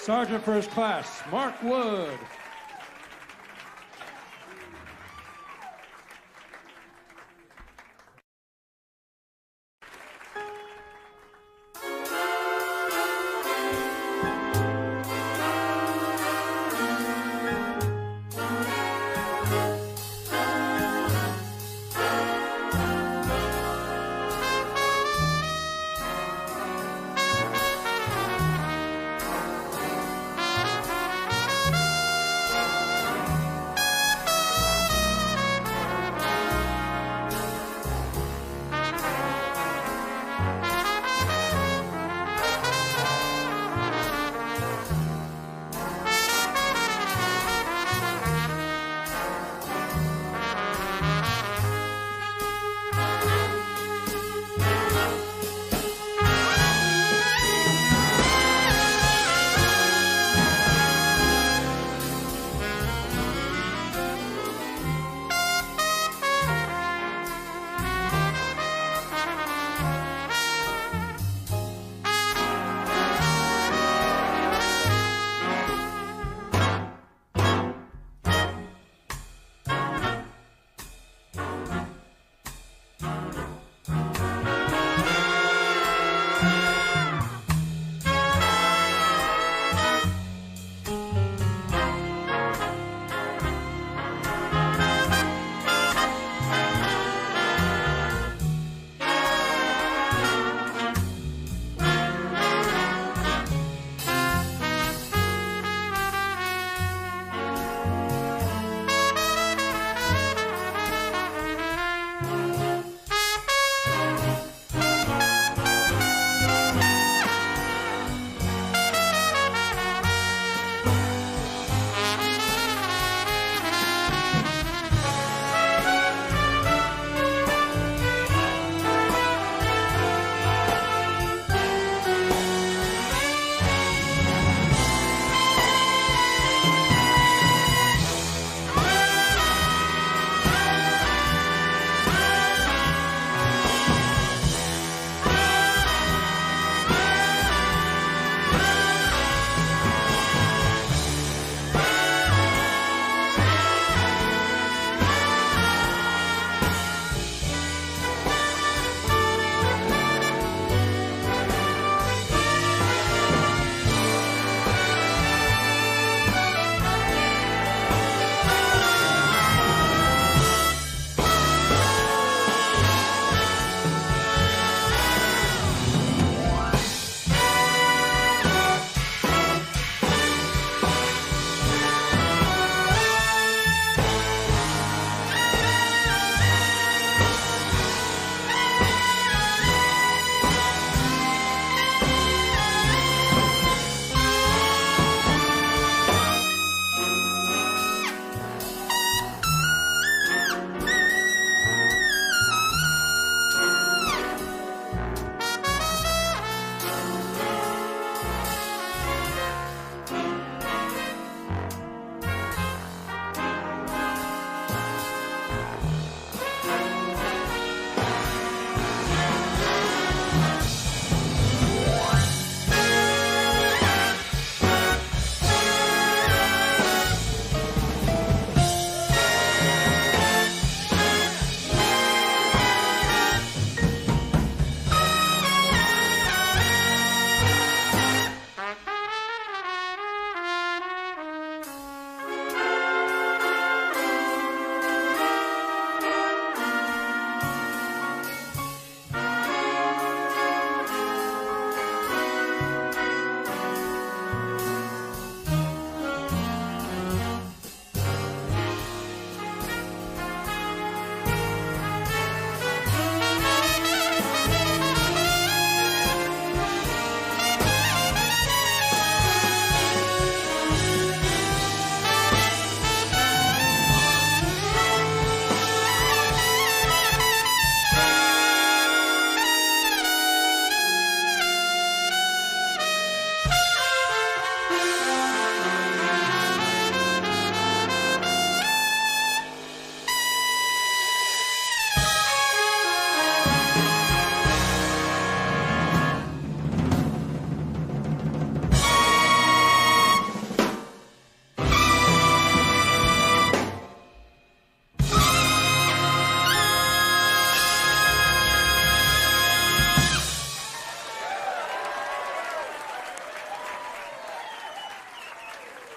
Sergeant First Class Mark Wood.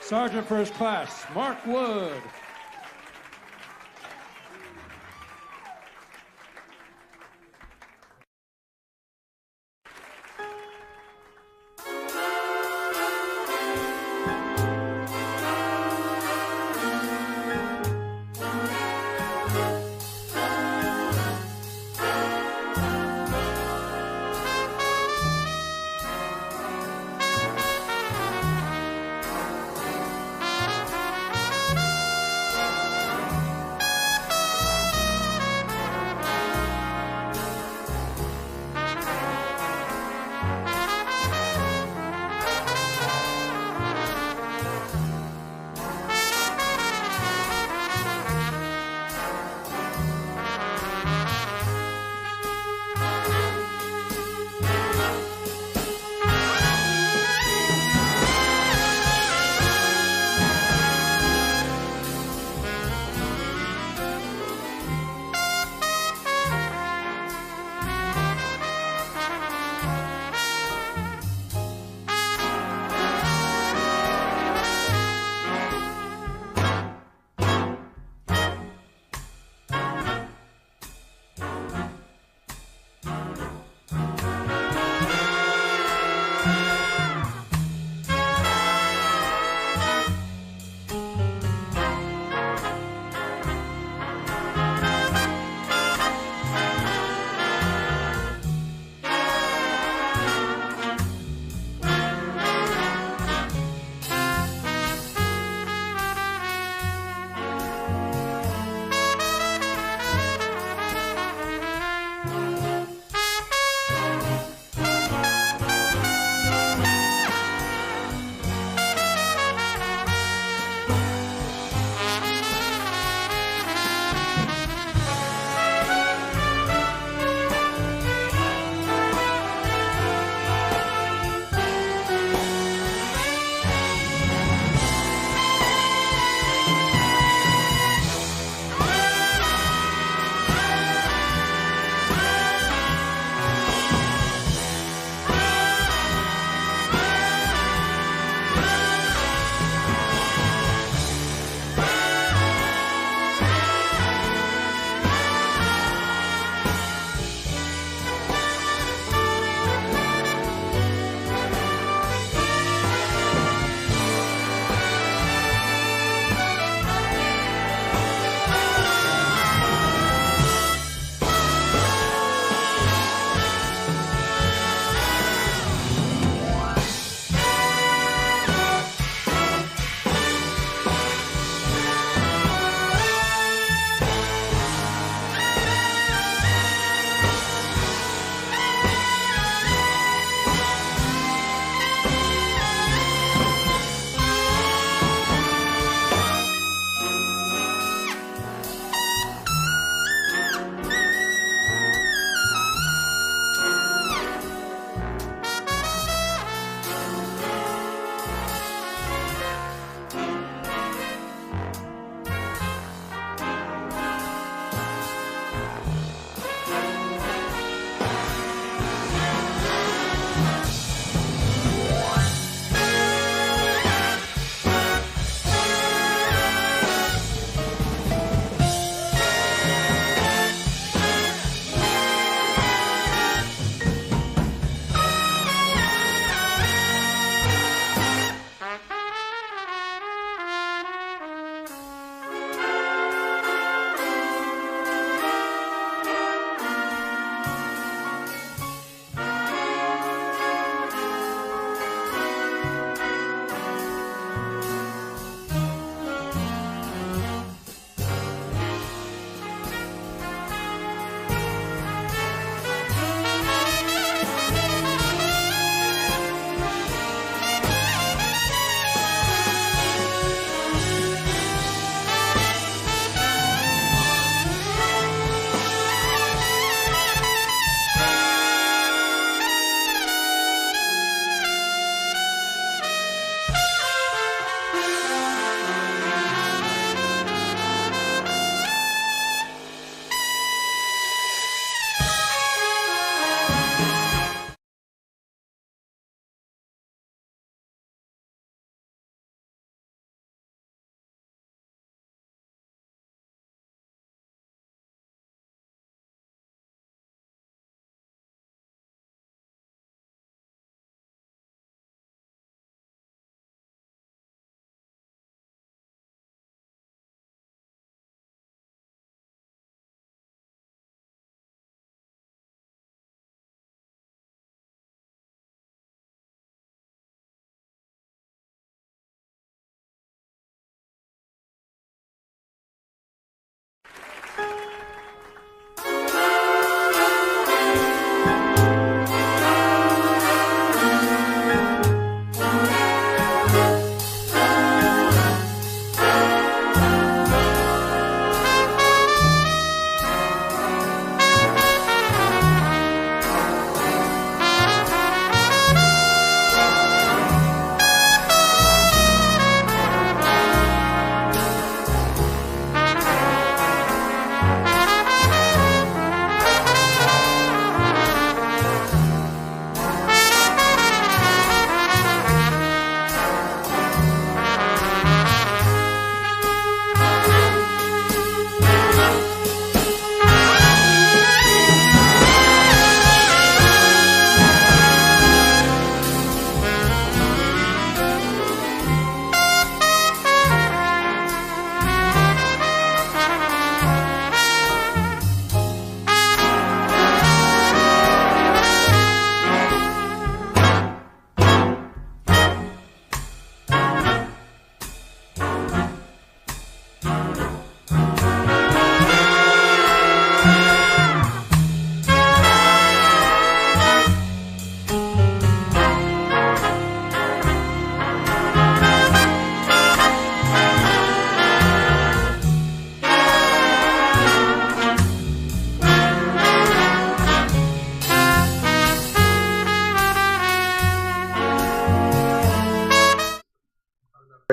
Sergeant First Class Mark Wood.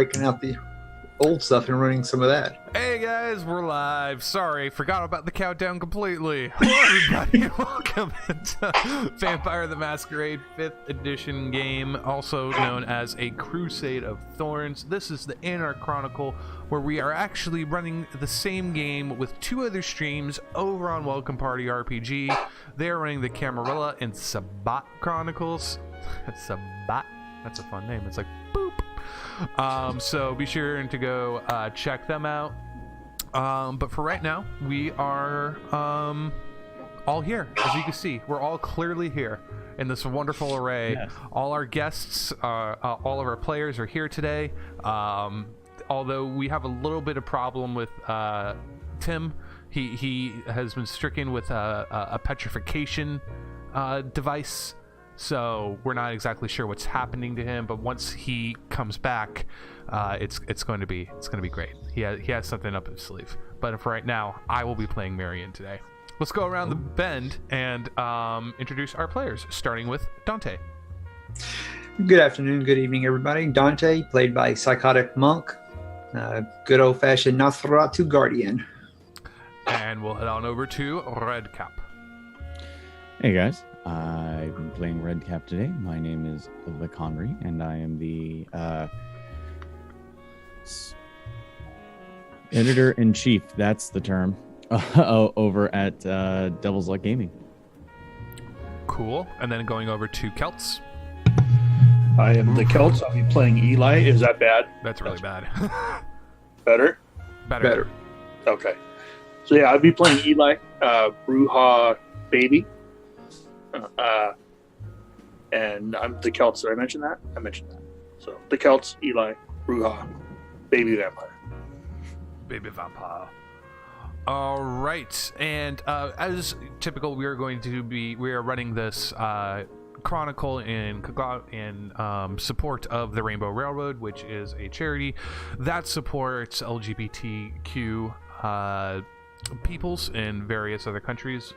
breaking out the old stuff and running some of that. Hey guys, we're live. Sorry, forgot about the countdown completely. Hello everybody, welcome to Vampire the Masquerade 5th edition game, also known as a Crusade of Thorns. This is the Anarch Chronicle, where we are actually running the same game with two other streams over on Welcome Party RPG. They're running the Camarilla and Sabat Chronicles. Sabat, that's a fun name. It's like boop. So be sure to go check them out. But for right now, we are all here. As you can see, we're all clearly here in this wonderful array. Yes. All our guests, all of our players are here today. Although we have a little bit of problem with Tim. He has been stricken with a petrification device. So we're not exactly sure what's happening to him, but once he comes back, it's going to be great. He has something up his sleeve. But for right now, I will be playing Marion today. Let's go around the bend and introduce our players, starting with Dante. Good afternoon, good evening, everybody. Dante, played by Psychotic Monk, good old-fashioned Nosferatu Guardian. And we'll head on over to Redcap. Hey guys. I've been playing Redcap today. My name is the Conry, and I am the editor-in-chief, that's the term, over at Devil's Luck Gaming. Cool. And then going over to Celts. I am the Celts. I'll be playing Eli. Is that bad? That's really bad. Better? Better. Okay. So yeah, I'll be playing Eli, Bruja Baby. And I'm the Celts. Did I mention that? I mentioned that. So the Celts, Eli, Bruja, Baby Vampire. Baby Vampire. All right. And as typical, we are running this chronicle in support of the Rainbow Railroad, which is a charity that supports LGBTQ peoples in various other countries.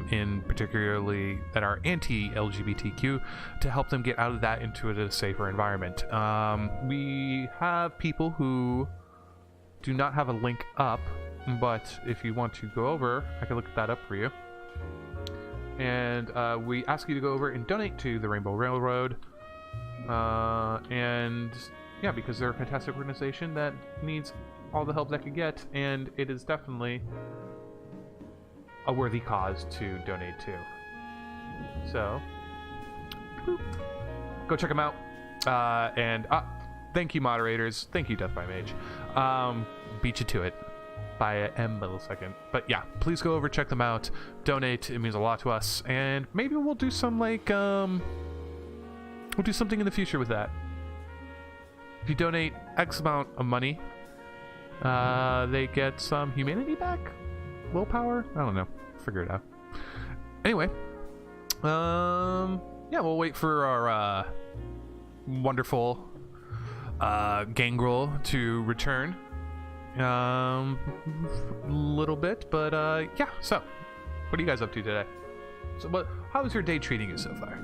In particularly that are anti-LGBTQ, to help them get out of that into a safer environment. We have people who do not have a link up, but if you want to go over, I can look that up for you. And we ask you to go over and donate to the Rainbow Railroad. And yeah, because they're a fantastic organization that needs all the help they can get, and it is definitely a worthy cause to donate to. So, go check them out. And thank you, moderators. Thank you, Death by Mage. Beat you to it by a millisecond. But yeah, please go over, check them out, donate. It means a lot to us, and maybe we'll do some we'll do something in the future with that. If you donate X amount of money, they get some humanity back. Willpower? I don't know. Figure it out. Anyway, yeah, we'll wait for our wonderful gangrel to return a little bit, but yeah. So, what are you guys up to today? So, how is your day treating you so far?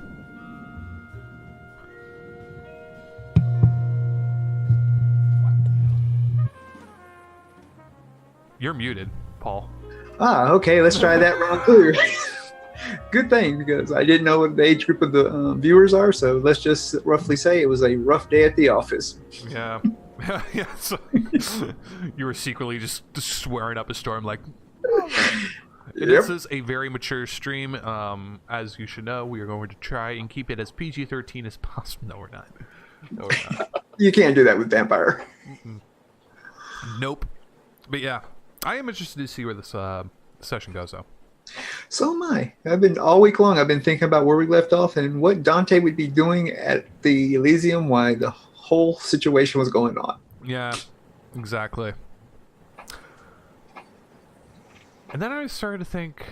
You're muted, Paul. Okay, let's try that round too. Good thing, because I didn't know what the age group of the viewers are, so let's just roughly say it was a rough day at the office. Yeah. Yeah. So you were secretly just swearing up a storm like, This is a very mature stream. As you should know, we are going to try and keep it as PG-13 as possible. No, we're not. You can't do that with Vampire. Nope. But yeah, I am interested to see where this session goes, though. So am I. I've been all week long. I've been thinking about where we left off and what Dante would be doing at the Elysium while the whole situation was going on. Yeah, exactly. And then I started to think,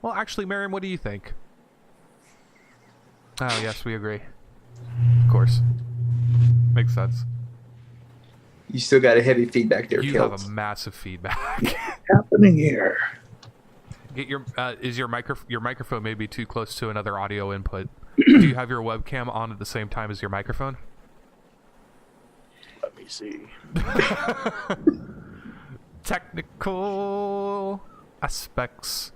well, actually, Miriam, what do you think? Oh, yes, we agree. Of course. Makes sense. You still got a heavy feedback there, You Kelt. have a massive feedback. What's happening here? Get your microphone maybe too close to another audio input? Do you have your webcam on at the same time as your microphone? me see. Technical aspects.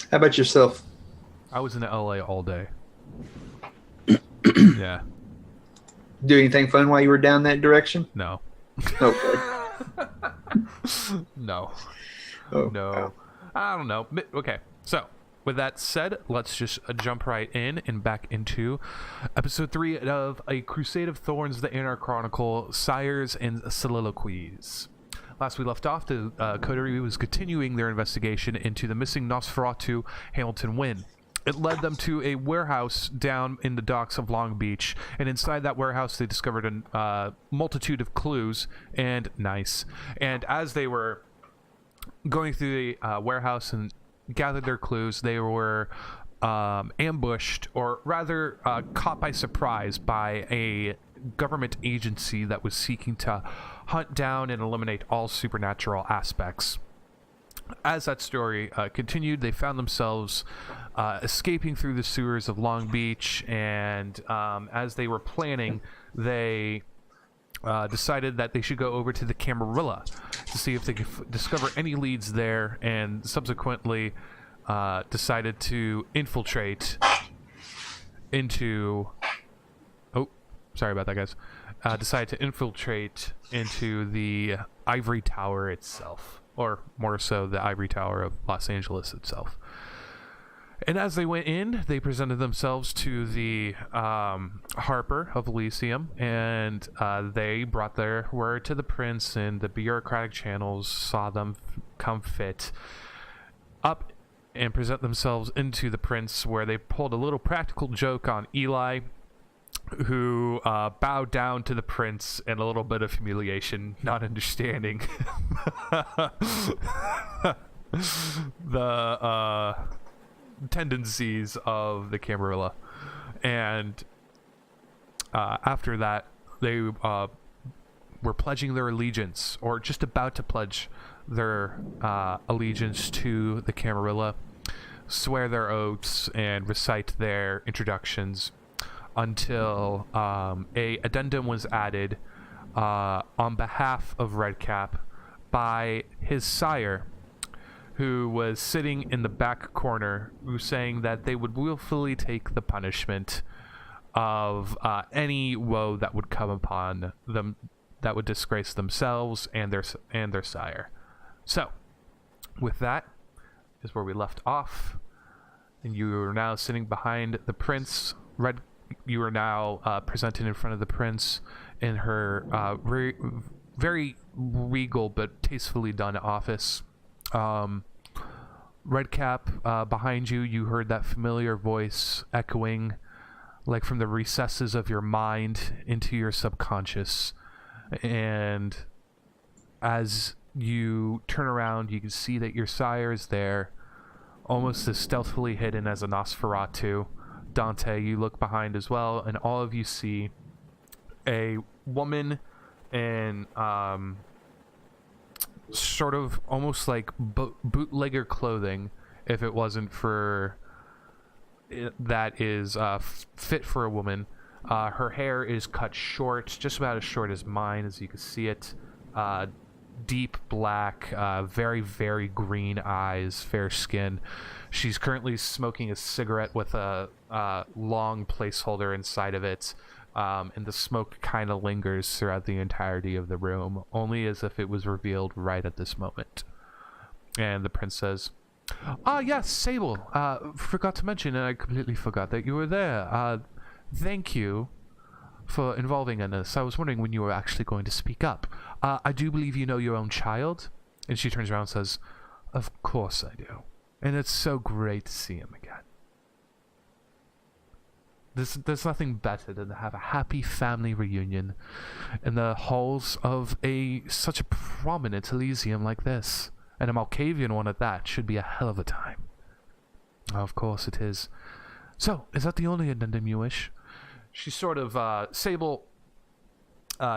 How about yourself? I was in LA all day. Yeah. Do anything fun while you were down that direction? No. Okay. No. Oh, No. wow. I don't know. Okay. So, with that said, let's just jump right in and back into episode 3 of A Crusade of Thorns, the Anarch Chronicle, Sires and Siliquies. Last we left off, the Coetrie was continuing their investigation into the missing Nosferatu Hamilton Wynn. It led them to a warehouse down in the docks of Long Beach, and inside that warehouse they discovered a multitude of clues, and as they were going through the warehouse and gathered their clues, they were ambushed, or rather caught by surprise by a government agency that was seeking to hunt down and eliminate all supernatural aspects. As that story continued, they found themselves escaping through the sewers of Long Beach, and as they were planning, they decided that they should go over to the Camarilla to see if they could discover any leads there, and subsequently decided to infiltrate into... Oh, sorry about that, guys. Decided to infiltrate into the Ivory Tower itself, or more so the Ivory Tower of Los Angeles itself. And as they went in, they presented themselves to the Harper of Elysium, and they brought their word to the prince, and the bureaucratic channels saw them come fit up and present themselves into the prince, where they pulled a little practical joke on Eli, who bowed down to the prince in a little bit of humiliation, not understanding the tendencies of the Camarilla. And after that, they were pledging their allegiance, or just about to pledge their allegiance to the Camarilla, swear their oaths, and recite their introductions, until a addendum was added on behalf of Redcap by his sire, who was sitting in the back corner, who was saying that they would willfully take the punishment of any woe that would come upon them that would disgrace themselves and their sire. So, with that is where we left off, and you are now sitting behind the prince. You are now presented in front of the prince in her very regal but tastefully done office. Redcap, behind you, you heard that familiar voice echoing like from the recesses of your mind into your subconscious. And as you turn around, you can see that your sire is there, almost as stealthily hidden as a Nosferatu. Dante, you look behind as well, and all of you see a woman in sort of almost like bootlegger clothing, if it wasn't for that is fit for a woman. Her hair is cut short, just about as short as mine, as you can see it. Deep black, very, very green eyes, fair skin. She's currently smoking a cigarette with a long placeholder inside of it, and the smoke kind of lingers throughout the entirety of the room, only as if it was revealed right at this moment. And the prince says, yes, Sable. Forgot to mention, and I completely forgot that you were there. Thank you for involving in this. I was wondering when you were actually going to speak up. I do believe you know your own child. And she turns around and says, of course I do. And it's so great to see him again. There's nothing better than to have a happy family reunion in the halls of such a prominent Elysium like this. And a Malkavian one at that should be a hell of a time. Of course it is. So, is that the only addendum you wish? She sort of, Sable,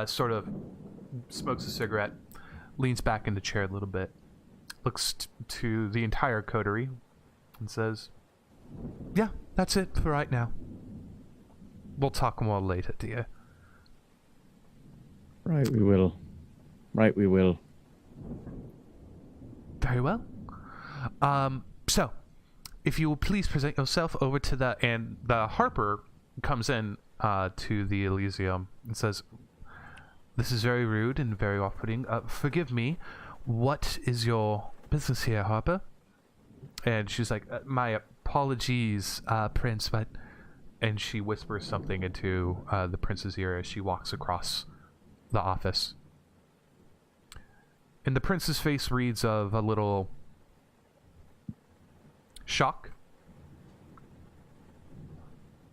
sort of smokes a cigarette, leans back in the chair a little bit, looks to the entire coterie, and says, "Yeah, that's it for right now. We'll talk more later, dear." Right, we will. Right, we will. Very well. So, if you will please present yourself over to the Harper comes in to the Elysium and says, "This is very rude and very off-putting. Forgive me. What is your business here, Harper?" And she's like, "My apologies, Prince, but..." And she whispers something into the prince's ear as she walks across the office. And the prince's face reads of a little shock.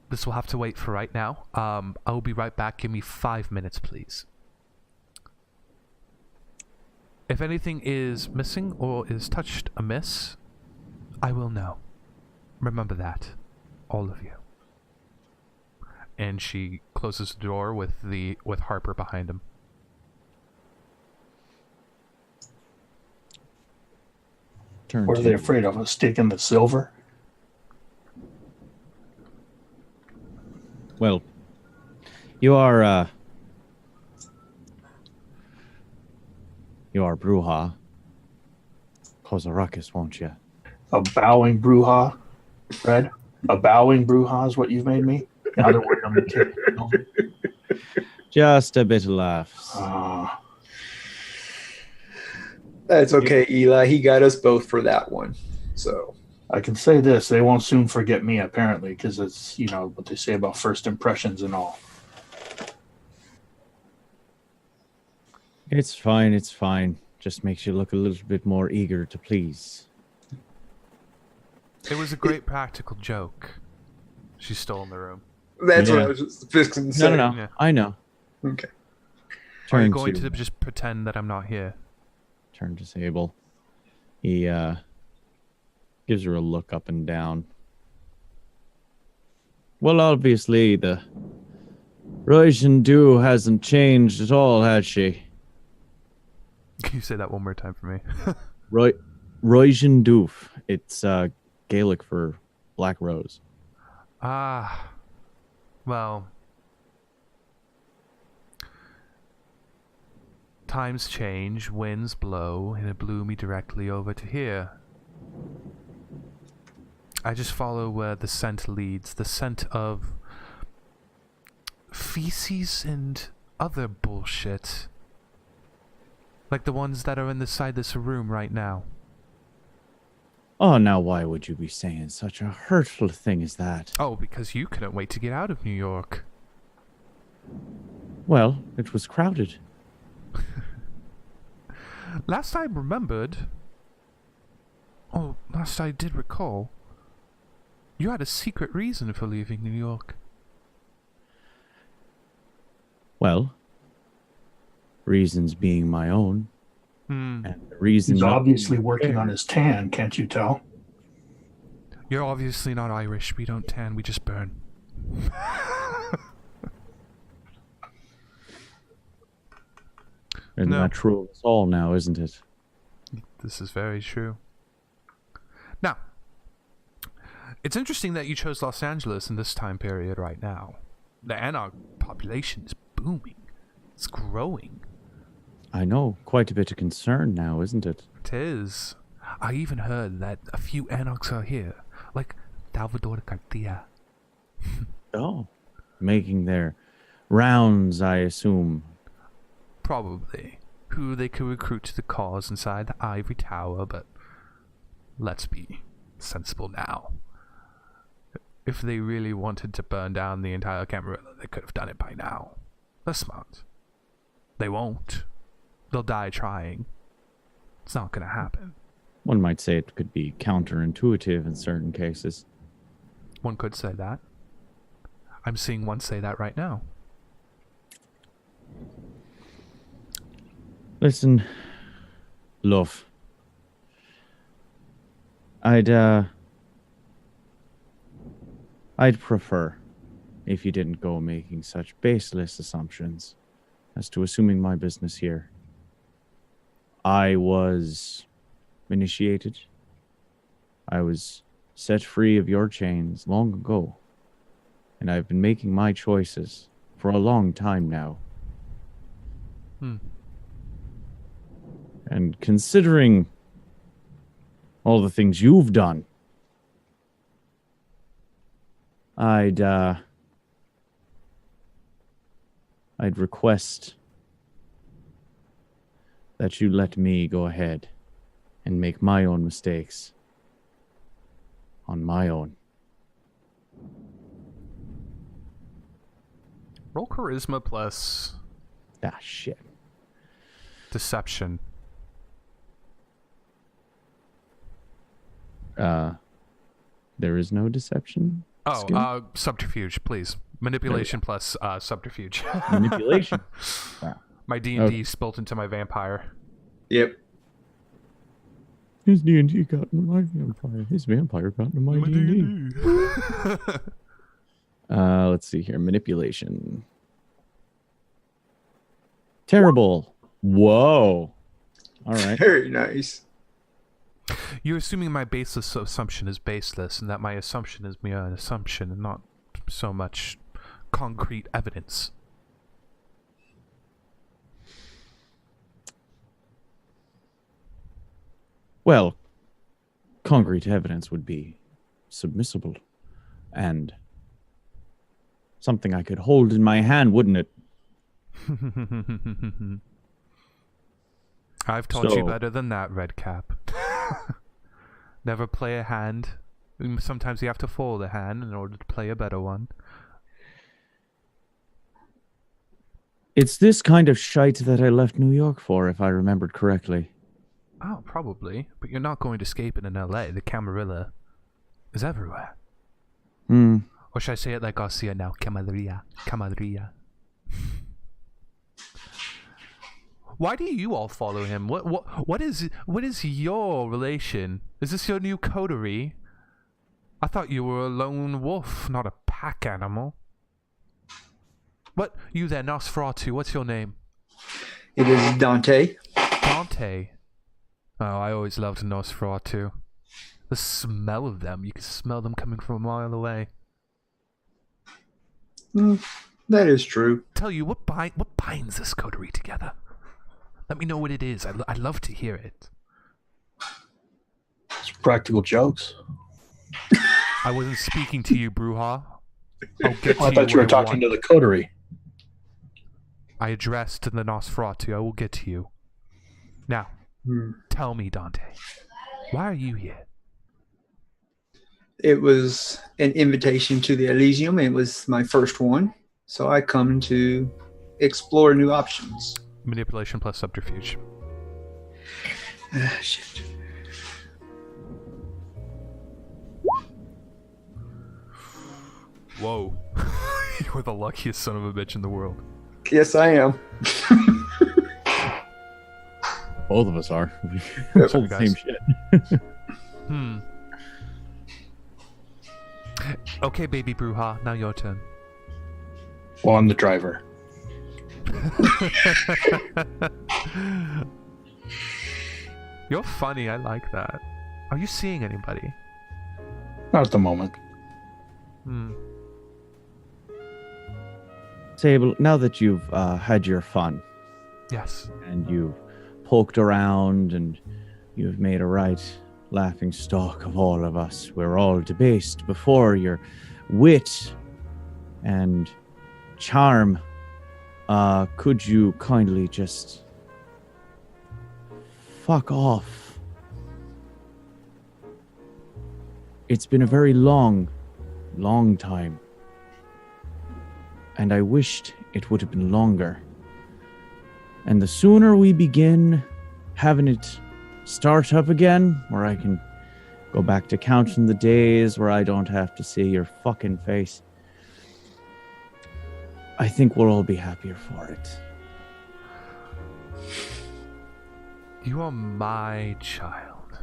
"This will have to wait for right now. I'll be right back. Give me 5 minutes, please. If anything is missing or is touched amiss, I will know. Remember that, all of you." And she closes the door with Harper behind him. What are they afraid of? A stick in the silver? Well, you are Bruja. Cause a ruckus, won't you? A bowing Bruja, Fred? A bowing Bruja is what you've made me? Now they're worried on the kid. Just a bit of laughs. That's okay, Eli. He got us both for that one. So I can say this: they won't soon forget me, apparently, because it's, you know, what they say about first impressions and all. It's fine, it's fine. Just makes you look a little bit more eager to please. It was a great practical joke. She's still in the room. that's what I was just fixing to say. No. Yeah. I know. Okay. Are you going to just pretend that I'm not here? Turn to Sable. He gives her a look up and down. Well, obviously the Russian do hasn't changed at all, has she? Can you say that one more time for me? Russian doof. It's Gaelic for black rose. Well, times change, winds blow, and it blew me directly over to here. I just follow where the scent leads, the scent of feces and other bullshit. Like the ones that are inside this room right now. Oh, now why would you be saying such a hurtful thing as that? Oh, because you couldn't wait to get out of New York. Well, it was crowded. Last I did recall, you had a secret reason for leaving New York. Well, reasons being my own. And the reason He's obviously working on his tan, can't you tell? You're obviously not Irish. We don't tan, we just burn. Isn't that true of us all now, isn't it? This is very true. Now, it's interesting that you chose Los Angeles in this time period right now. The Anarch population is booming. It's growing. I know. Quite a bit of concern now, isn't it? It is. I even heard that a few Anarchs are here. Like Salvador Garcia. Oh. Making their rounds, I assume. Probably. Who they could recruit to the cause inside the Ivory Tower, but let's be sensible now. If they really wanted to burn down the entire Camarilla, they could have done it by now. They're smart. They won't. They'll die trying. It's not going to happen. One might say it could be counterintuitive in certain cases. One could say that. I'm seeing one say that right now. Listen, love. I'd prefer if you didn't go making such baseless assumptions as to assuming my business here. I was initiated. I was set free of your chains long ago. And I've been making my choices for a long time now. And considering all the things you've done, I'd request that you let me go ahead and make my own mistakes on my own. Roll charisma plus Ah, shit. deception. There is no deception. skill? Oh, subterfuge, please. Manipulation plus subterfuge. Manipulation. Wow. My D&D spilt into my vampire. Yep. His D&D got into my vampire. His vampire got into my D&D. Let's see here. Manipulation. Terrible. Whoa. All right. Very nice. You're assuming my baseless assumption is baseless, and that my assumption is mere an assumption and not so much concrete evidence. Well, concrete evidence would be submissible and something I could hold in my hand, wouldn't it? I've taught you So- better than that, Redcap. Never play a hand. Sometimes you have to fold a hand in order to play a better one. It's this kind of shite that I left New York for, if I remembered correctly. Oh, probably. But you're not going to escape it in LA. The Camarilla is everywhere. Or should I say it like Garcia now? Camarilla. Camarilla. Why do you all follow him? What is your relation? Is this your new coterie? I thought you were a lone wolf, not a pack animal. What? You there, Nosferatu, what's your name? It is Dante. Dante. Oh, I always loved Nosferatu. The smell of them, you can smell them coming from a mile away. That is true. Tell you, what binds this coterie together? Let me know what it is. I'd love to hear it. It's practical jokes. I wasn't speaking to you, Bruja. I'll get to I thought you where were talking want. to the coterie. I addressed the Nosferatu. I will get to you. Now, tell me, Dante, why are you here? It was an invitation to the Elysium. It was my first one. So I come to explore new options. Manipulation plus subterfuge. Shit. Whoa. You're the luckiest son of a bitch in the world. Yes, I am. Both of us are. Yep. Hold the same shit. Okay, baby Bruja, now your turn. Well, I'm the driver. You're funny, I like that. Are you seeing anybody? Not at the moment. Sable, now that you've had your fun Yes. and you've poked around and you've made a right laughing stock of all of us, we're all debased before your wit and charm. Could you kindly just fuck off? It's been a very long time. And I wished it would have been longer. And the sooner we begin having it start up again, where I can go back to counting the days where I don't have to see your fucking face, I think we'll all be happier for it. You are my child.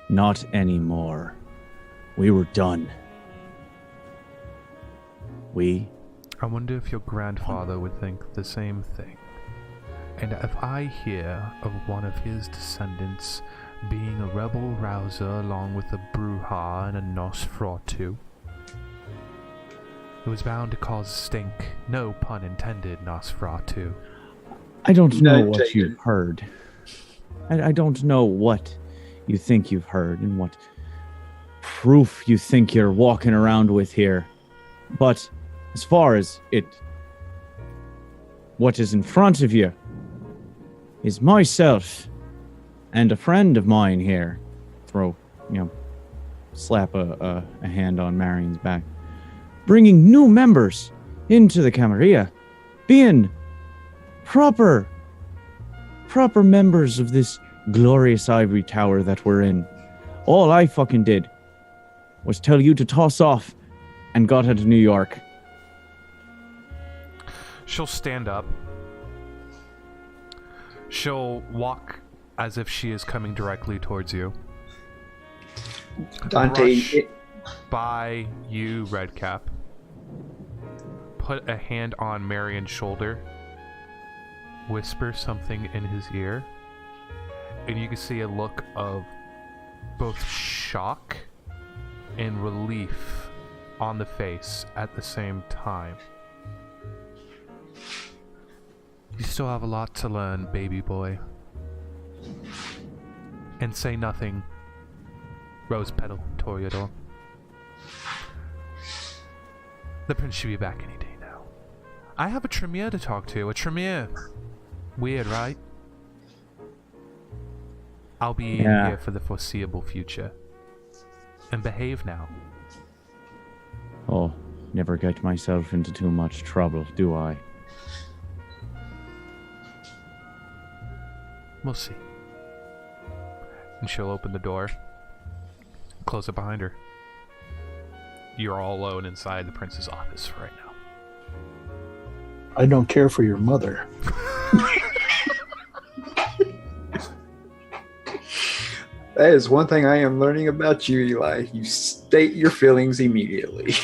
Not anymore. We were done. I wonder if your grandfather would think the same thing. And if I hear of one of his descendants being a rebel rouser along with a Bruja and a Nosferatu. It was bound to cause stink. No pun intended, Nosferatu. I don't know None what taken. you've heard. I don't know what you think you've heard and what proof you think you're walking around with here. But as far as what is in front of you is myself and a friend of mine here. Slap a hand on Marion's back. Bringing new members into the Camarilla. Being proper members of this glorious ivory tower that we're in. All I fucking did was tell you to toss off and got out of New York. She'll stand up. She'll walk as if she is coming directly towards you. Dante, Brush by you, Redcap. Put a hand on Marion's shoulder. Whisper something in his ear. And you can see a look of both shock and relief on the face at the same time. You still have a lot to learn, baby boy. And say nothing, Rose Petal Toreador. The prince should be back any day now. I have a Tremere to talk to. A Tremere. Weird, right? I'll be here for the foreseeable future. And behave now. Oh, never get myself into too much trouble, do I? We'll see. And she'll open the door. Close it behind her. You're all alone inside the prince's office right now. I don't care for your mother. that is one thing I am learning about you, Eli. You state your feelings immediately.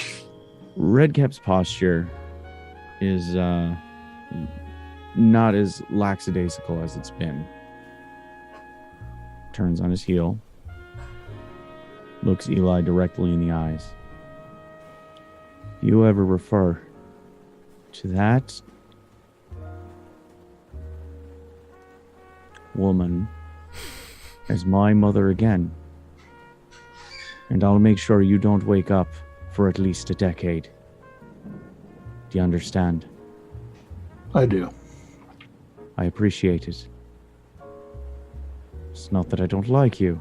Redcap's posture is not as lackadaisical as it's been. Turns on his heel. Looks Eli directly in the eyes. If you ever refer to that woman as my mother again, and I'll make sure you don't wake up for at least a decade. Do you understand? I do. I appreciate it. It's not that I don't like you,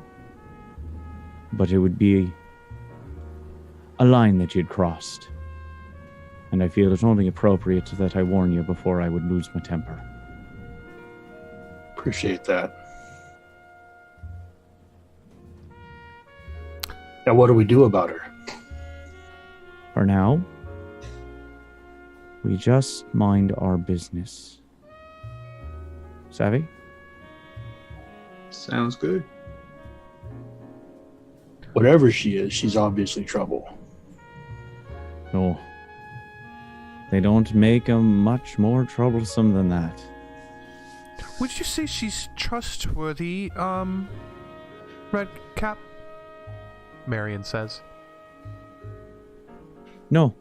but it would be a line that you'd crossed. And I feel it's only appropriate that I warn you before I would lose my temper. Appreciate that. Now, what do we do about her? For now, we just mind our business. Savvy? Sounds good. Whatever she is, she's obviously trouble. No. They don't make 'em much more troublesome than that. Would you say she's trustworthy, Redcap? Marion says. No.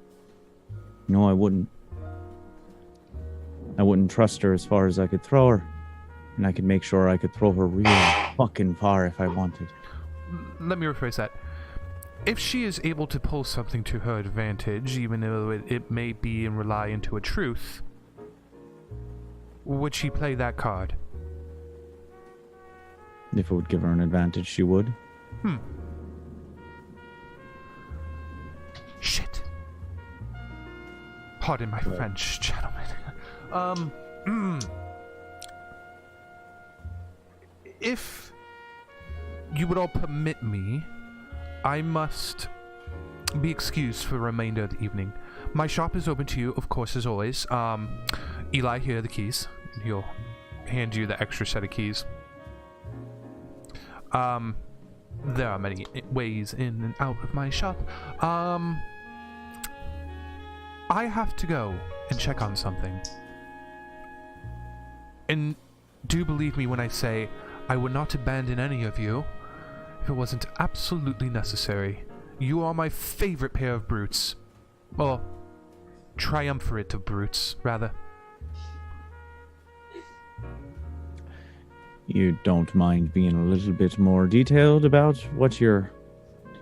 No, I wouldn't. I wouldn't trust her as far as I could throw her. And I could make sure I could throw her real fucking far if I wanted. Let me rephrase that. If she is able to pull something to her advantage, even though it may be and rely into a truth, would she play that card? If it would give her an advantage, she would. Shit. Pardon my French, gentlemen. If you would all permit me, I must be excused for the remainder of the evening. My shop is open to you, of course, as always. Eli, here are the keys. He'll hand you the extra set of keys. There are many ways in and out of my shop. I have to go and check on something. And do believe me when I say I would not abandon any of you if it wasn't absolutely necessary. You are my favorite pair of brutes. Or triumvirate of brutes, rather. You don't mind being a little bit more detailed about what you're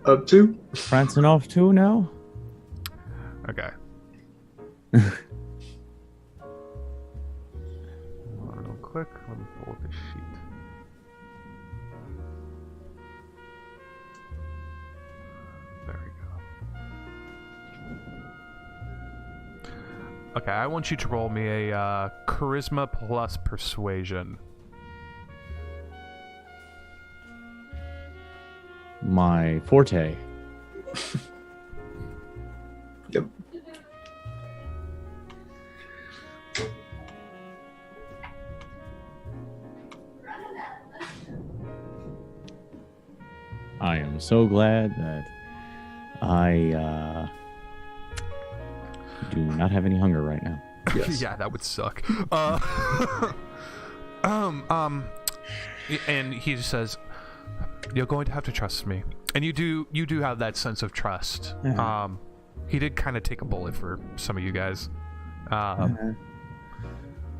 Up to? prancing off to now? Okay. Real quick, let me pull up the sheet. There we go. Okay, I want you to roll me a charisma plus persuasion. My forte. Yep. I am so glad that I do not have any hunger right now. Yes. Yeah, that would suck. And he just says, "You're going to have to trust me," and you do have that sense of trust. Yeah. He did kind of take a bullet for some of you guys. I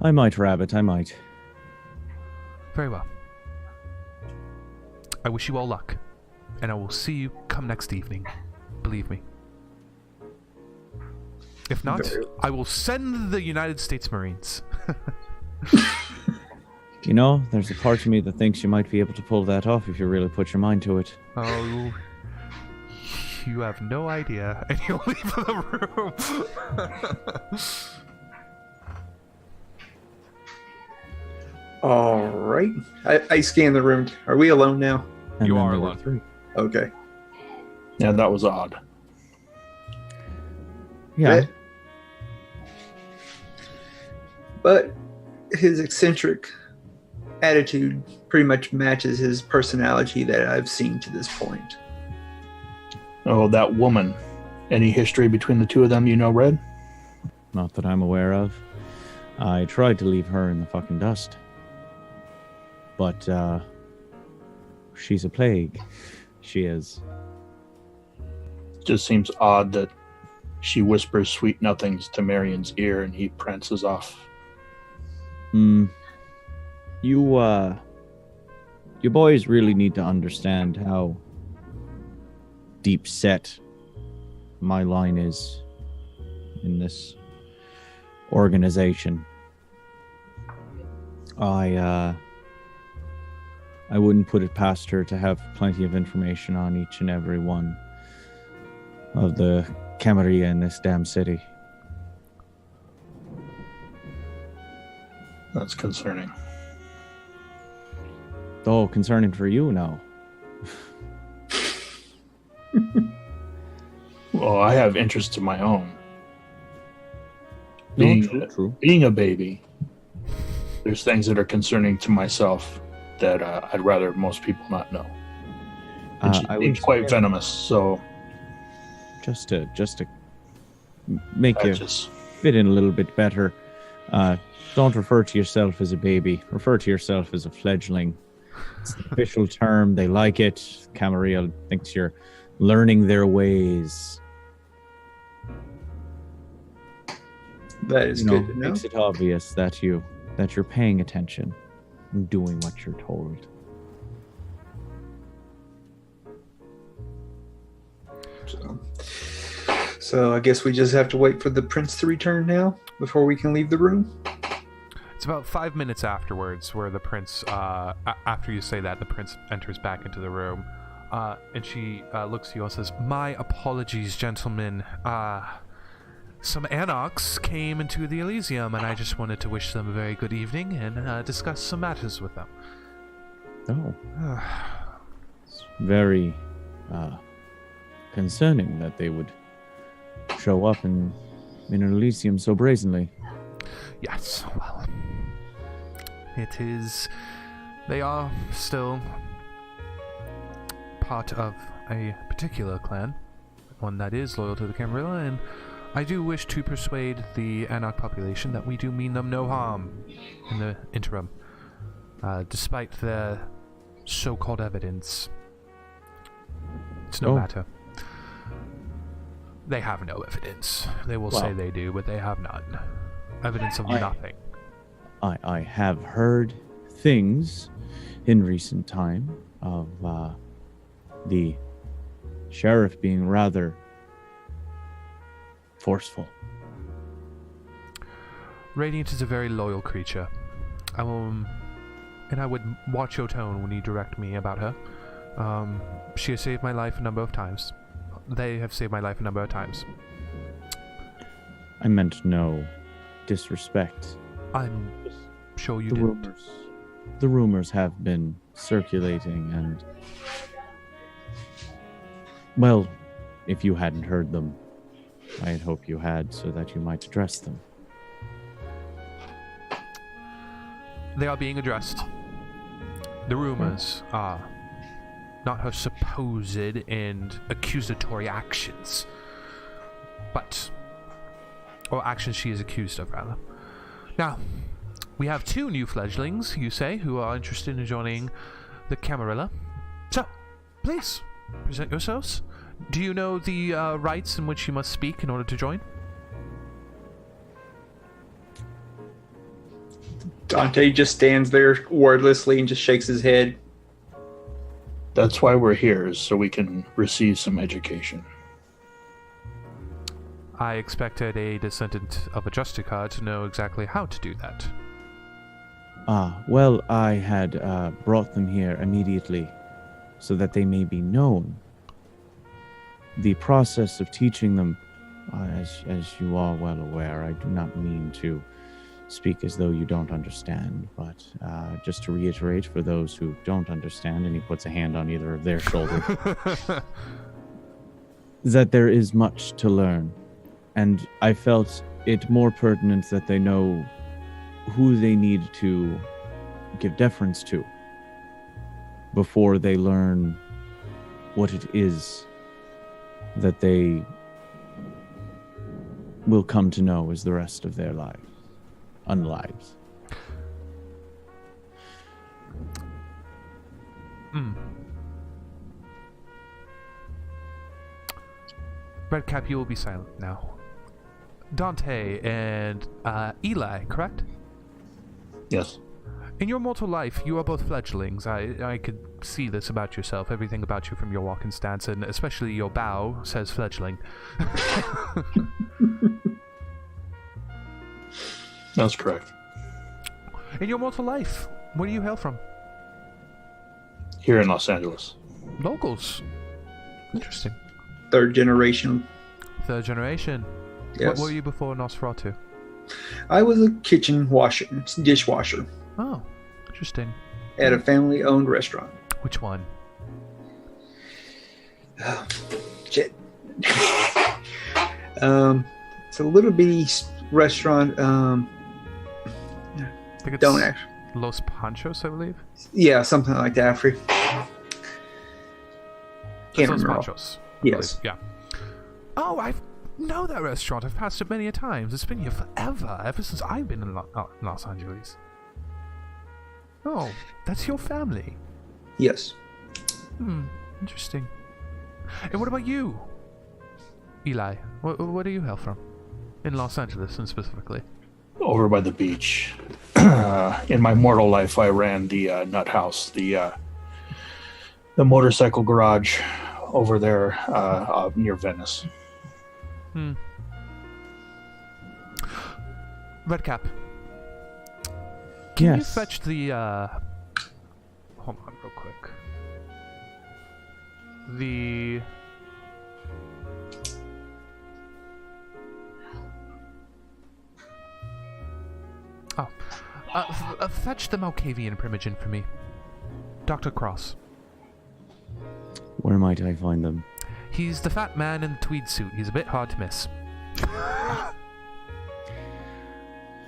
might, Rabbit. I might. Very well. I wish you all luck, and I will see you come next evening. Believe me. If not, I will send the United States Marines. You know, there's a part of me that thinks you might be able to pull that off if you really put your mind to it. Oh, you have no idea, and you'll leave the room. All right. I scan the room. Are we alone now? And You then are there were alone. 3. Okay. Yeah, that was odd. Yeah. But his eccentric attitude pretty much matches his personality that I've seen to this point. Oh, that woman. Any history between the two of them, Red? Not that I'm aware of. I tried to leave her in the fucking dust. But, she's a plague. She is. Just seems odd that she whispers sweet nothings to Marion's ear and he prances off. You boys really need to understand how deep set my line is in this organization. I wouldn't put it past her to have plenty of information on each and every one of the Camarilla in this damn city. That's concerning. Oh, concerning for you now. Well, I have interests of my own. No, true. Being a baby, there's things that are concerning to myself that I'd rather most people not know. And she I seems would quite say- venomous, so Just to make I you just fit in a little bit better, don't refer to yourself as a baby. Refer to yourself as a fledgling. It's the official term. They like it. Camarilla thinks you're learning their ways. That is You know, good to know. makes it obvious that you're paying attention and doing what you're told. So I guess we just have to wait for the prince to return now before we can leave the room. It's about 5 minutes afterwards where the prince, after you say that, the prince enters back into the room. And she looks at you and says, "My apologies, gentlemen. Some Anarchs came into the Elysium, and I just wanted to wish them a very good evening and discuss some matters with them." Oh. It's very concerning that they would show up in an Elysium so brazenly. Yes, well, it is. They are still part of a particular clan, one that is loyal to the Camarilla, and I do wish to persuade the Anarch population that we do mean them no harm in the interim. Despite their so-called evidence. It's no matter. They have no evidence. They will say they do, but they have none. Evidence of nothing. I have heard things in recent time of the sheriff being rather forceful. Radiant is a very loyal creature. And I would watch your tone when you direct me about her. She has saved my life a number of times. They have saved my life a number of times. I meant no disrespect. I'm sure you didn't. The rumors have been circulating, and well, if you hadn't heard them, I'd hope you had, so that you might address them. They are being addressed. The rumors are not her supposed and accusatory actions, or actions she is accused of, rather. Now, we have 2 new fledglings, you say, who are interested in joining the Camarilla. So, please, present yourselves. Do you know the rights in which you must speak in order to join? Dante just stands there wordlessly and just shakes his head. That's why we're here, is so we can receive some education. I expected a descendant of a Justicar to know exactly how to do that. Well, I had brought them here immediately so that they may be known. The process of teaching them, as you are well aware, I do not mean to speak as though you don't understand, but just to reiterate for those who don't understand, and he puts a hand on either of their shoulders, that there is much to learn, and I felt it more pertinent that they know who they need to give deference to before they learn what it is that they will come to know as the rest of their lives. Unlives. Redcap, you will be silent now. Dante and Eli, correct? Yes. In your mortal life, you are both fledglings. I could see this about yourself. Everything about you from your walk and stance, and especially your bow, says fledgling. That's correct. In your mortal life, where do you hail from? Here in Los Angeles. Locals. Interesting. 3rd generation. 3rd generation. Yes. What were you before Nosferatu? I was a kitchen washer, dishwasher Oh, interesting. at a family-owned restaurant. Which one? Shit. It's a little bitty restaurant. I think it's Don't actually. Los Panchos, I believe. Yeah, something like that. Can't Los remember. Panchos. I Yes. believe. Yeah. Oh, I know that restaurant. I've passed it many a times. It's been here forever, ever since I've been in Los Angeles. Oh, that's your family. Yes. Interesting. And what about you, Eli? Where do you hail from? In Los Angeles, and specifically? Over by the beach. In my mortal life, I ran the Nut House, the motorcycle garage over there near Venice. Redcap. Can you Yes. fetch the hold on real quick. The fetch the Malkavian Primogen for me. Dr. Cross. Where might I find them? He's the fat man in the tweed suit. He's a bit hard to miss.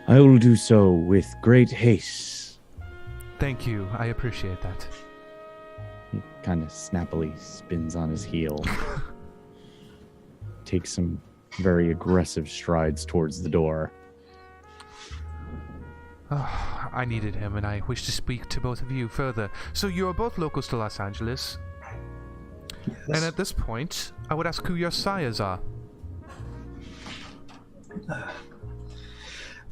I will do so with great haste. Thank you. I appreciate that. He kind of snappily spins on his heel. Takes some very aggressive strides towards the door. I needed him, and I wish to speak to both of you further. So you are both locals to Los Angeles. Yes. And at this point, I would ask who your sires are.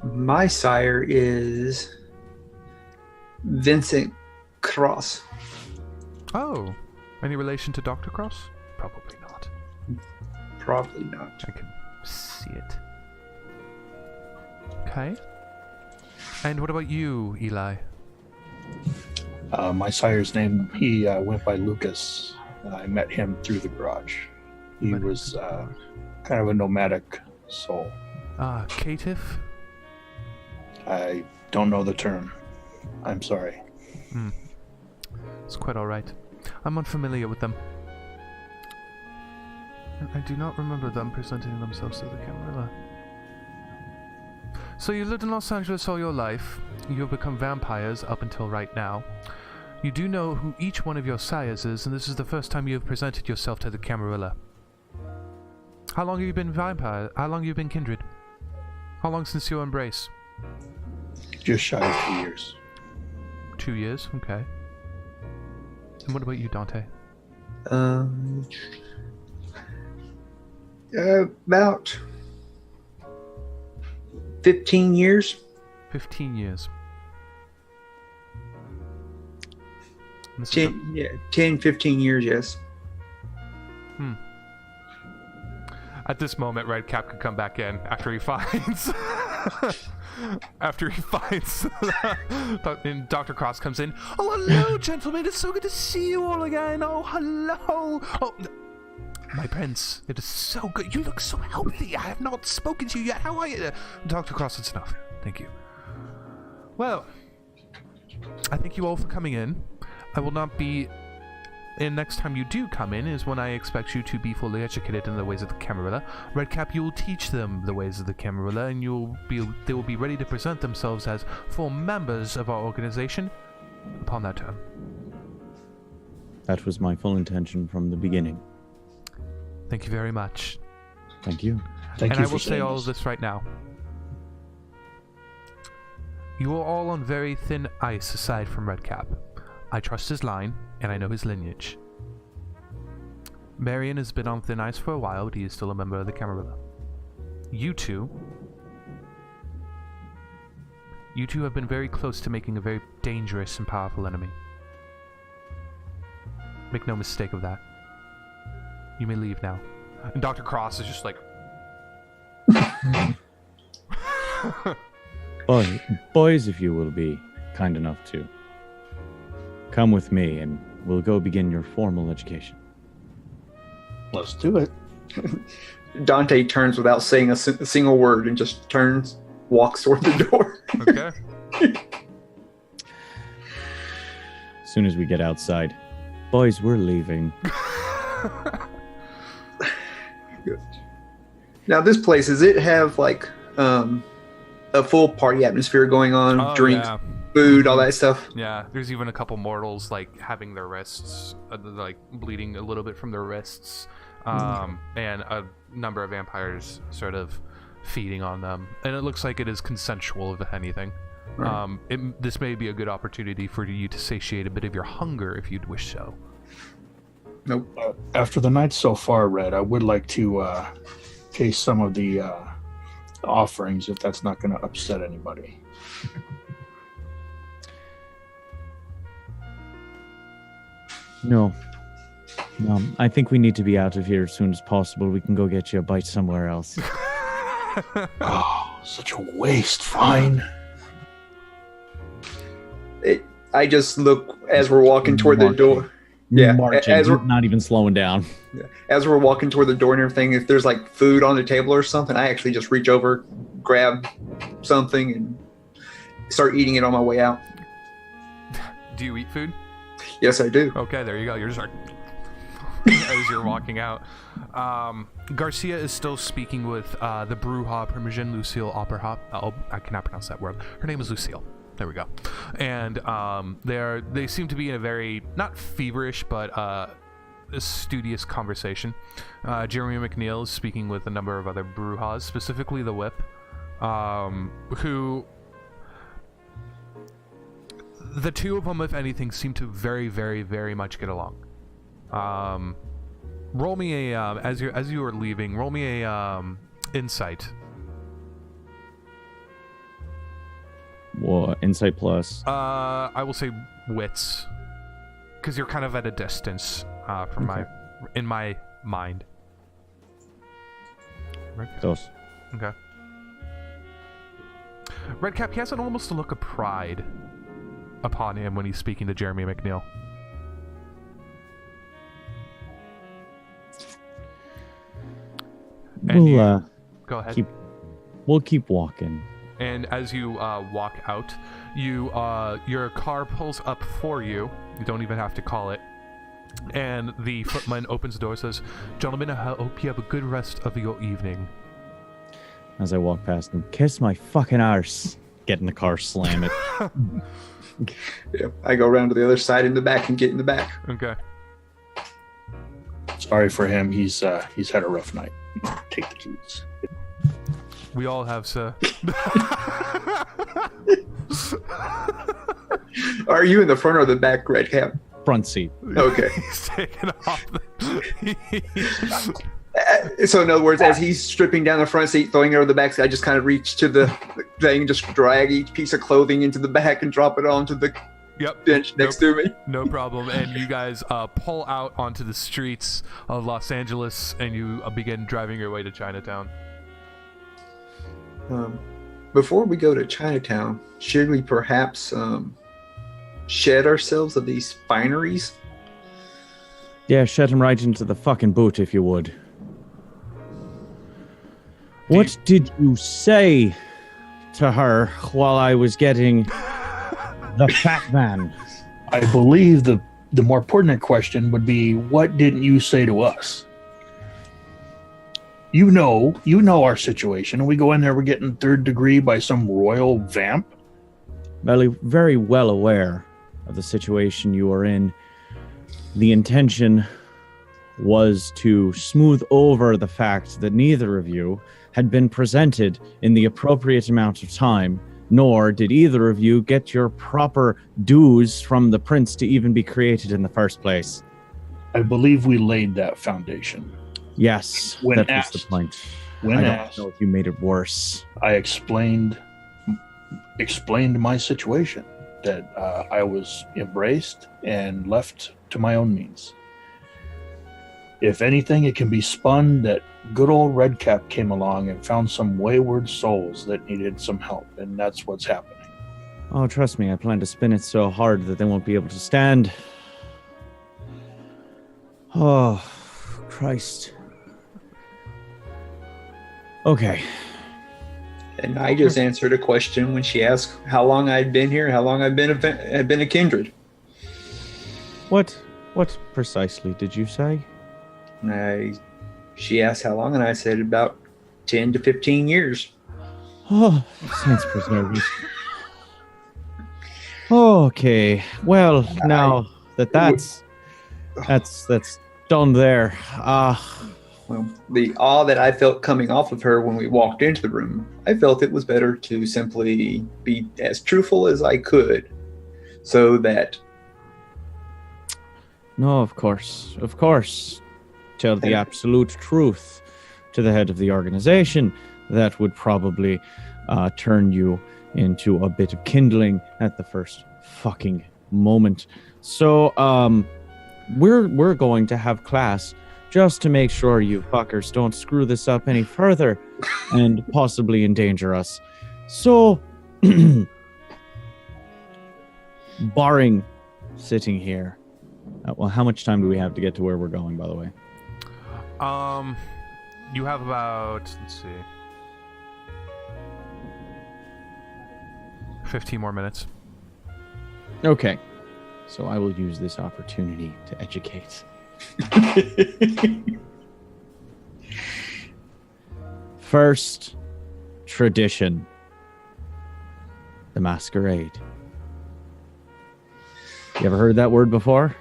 My sire is Vincent Cross. Oh, any relation to Dr. Cross? Probably not. Probably not. I can see it. Okay. And what about you, Eli? My sire's name, he went by Lucas. I met him through the garage. He was kind of a nomadic soul. Caitiff? I don't know the term. I'm sorry. It's quite alright. I'm unfamiliar with them. I do not remember them presenting themselves to the Camarilla. So you lived in Los Angeles all your life. You have become vampires up until right now. You do know who each one of your sires is, and this is the first time you have presented yourself to the Camarilla. How long have you been vampire? How long have you been kindred? How long since your embrace? Just shy of 2 years. 2 years? Okay. And what about you, Dante? About 15 years. 15 years. 10, 15 years, yes. At this moment, Redcap could come back in after he finds... and Dr. Cross comes in. Oh, hello, gentlemen. It's so good to see you all again. Oh, hello. Oh, my prince. It is so good. You look so healthy. I have not spoken to you yet. How are you? Dr. Cross, it's enough. Thank you. Well, I thank you all for coming in. I will not be... And next time you do come in is when I expect you to be fully educated in the ways of the Camarilla. Redcap, you will teach them the ways of the Camarilla, and they will be ready to present themselves as full members of our organization upon that turn. That was my full intention from the beginning. Thank you very much. Thank you. Thank and you I will for say all of this right now. You are all on very thin ice aside from Redcap. I trust his line, and I know his lineage. Marion has been on thin ice for a while, but he is still a member of the Camarilla. You two have been very close to making a very dangerous and powerful enemy. Make no mistake of that. You may leave now. And Dr. Cross is just like... Boys, if you will be kind enough to come with me, and we'll go begin your formal education. Let's do it. Dante turns without saying a single word and just walks toward the door. Okay. As soon as we get outside, boys, we're leaving. Good. Now, this place, does it have like a full party atmosphere going on? Drinks, yeah. Food, all that stuff? Yeah, there's even a couple mortals like having their wrists, like bleeding a little bit from their wrists, and a number of vampires sort of feeding on them. And it looks like it is consensual, if anything. Right. This may be a good opportunity for you to satiate a bit of your hunger if you'd wish so. Nope. After the night so far, Red, I would like to taste some of the offerings, if that's not going to upset anybody. No, I think we need to be out of here as soon as possible. We can go get you a bite somewhere else. Oh, such a waste. Fine. I just look as we're walking toward the door. Yeah, marching, as we're not even slowing down. As we're walking toward the door and everything, if there's like food on the table or something, I actually just reach over, grab something, and start eating it on my way out. Do you eat food? Yes, I do. Okay, there you go. You're just like... as you're walking out. Garcia is still speaking with the Bruja Parmesan Lucille Opperhop. I cannot pronounce that word. Her name is Lucille. There we go. And they seem to be in a very, not feverish, but a studious conversation. Jeremy McNeil is speaking with a number of other Brujas, specifically the Whip, who The two of them, if anything, seem to very, very, very much get along. Roll me a as you are leaving. Roll me a insight. What insight plus? I will say wits, because you're kind of at a distance from in my mind. Those. Okay. Redcap, he has almost a look of pride upon him when he's speaking to Jeremy McNeil. And go ahead. We'll keep walking. And as you walk out, your car pulls up for you. You don't even have to call it. And the footman opens the door and says, "Gentlemen, I hope you have a good rest of your evening." As I walk past him, kiss my fucking arse. Get in the car, slam it. Yeah, I go around to the other side in the back and get in the back. Okay. Sorry for him. He's had a rough night. Take the keys. We all have, sir. Are you in the front or the back, Redcap? Front seat. Okay. He's taking off. So in other words, as he's stripping down the front seat, throwing it over the back seat, I just kind of reach to the thing, just drag each piece of clothing into the back and drop it onto the bench next to me. No problem. And you guys pull out onto the streets of Los Angeles, and you begin driving your way to Chinatown. Before we go to Chinatown, should we perhaps shed ourselves of these fineries? Yeah, shed him right into the fucking boot, if you would. What did you say to her while I was getting the fat man? I believe the more pertinent question would be, what didn't you say to us? You know our situation. We go in there, we're getting third degree by some royal vamp. Very well aware of the situation you are in. The intention was to smooth over the fact that neither of you had been presented in the appropriate amount of time, nor did either of you get your proper dues from the prince to even be created in the first place. I believe we laid that foundation. Yes, that was the point. I don't know if you made it worse. I explained my situation, that I was embraced and left to my own means. If anything, it can be spun that good old Redcap came along and found some wayward souls that needed some help, and that's what's happening. Oh, trust me, I plan to spin it so hard that they won't be able to stand. Oh, Christ. Okay. And I just answered a question when she asked how long I'd been here, how long I'd been a kindred. What precisely did you say? She asked how long, and I said about 10 to 15 years. Oh, saints preserve you. Okay, well, now that's done there. Well, the awe that I felt coming off of her when we walked into the room, I felt it was better to simply be as truthful as I could, so that... No, of course. Tell the absolute truth to the head of the organization. That would probably turn you into a bit of kindling at the first fucking moment. So, we're going to have class just to make sure you fuckers don't screw this up any further and possibly endanger us. So, barring sitting here, well, how much time do we have to get to where we're going, by the way? You have about, let's see, 15 more minutes. Okay. So I will use this opportunity to educate. First tradition. The masquerade. You ever heard that word before?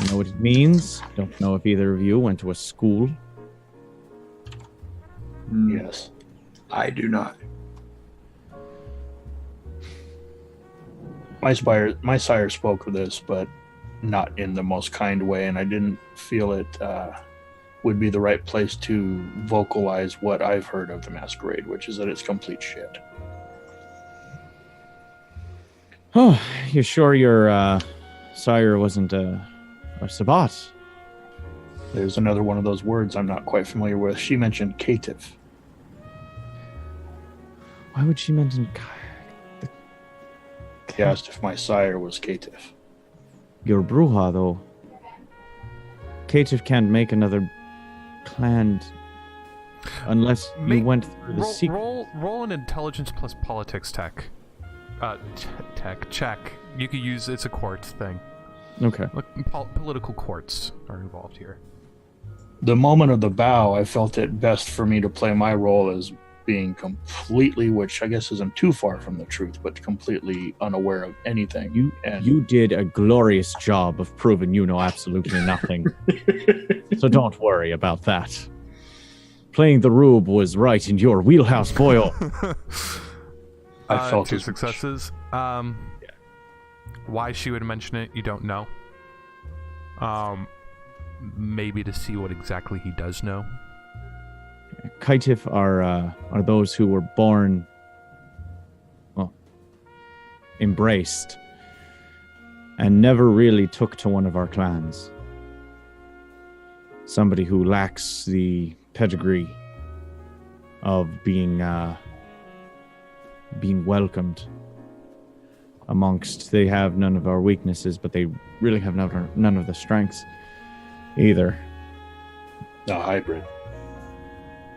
You know what it means? Don't know if either of you went to a school. Yes. I do not. my sire spoke of this, but not in the most kind way, and I didn't feel it would be the right place to vocalize what I've heard of the masquerade, which is that it's complete shit. Oh, you sure your sire wasn't a Sabbat? There's another one of those words I'm not quite familiar with. She mentioned caitiff. Why would she mention? She asked if my sire was caitiff. You're Bruja, though. Caitiff can't make another clan unless you went through the secret. Roll an intelligence plus politics tech. Tech check. You could use it's a quartz thing. Okay. Look, political courts are involved here. The moment of the bow, I felt it best for me to play my role as being completely, which I guess isn't too far from the truth, but completely unaware of anything. You did a glorious job of proving you know absolutely nothing. So don't worry about that. Playing the rube was right in your wheelhouse, Boyle. I felt 2 successes. Why she would mention it, you don't know. Maybe to see what exactly he does know. Caitiff are those who were born, well, embraced, and never really took to one of our clans. Somebody who lacks the pedigree of being welcomed amongst. They have none of our weaknesses, but they really have none of the strengths either. A hybrid.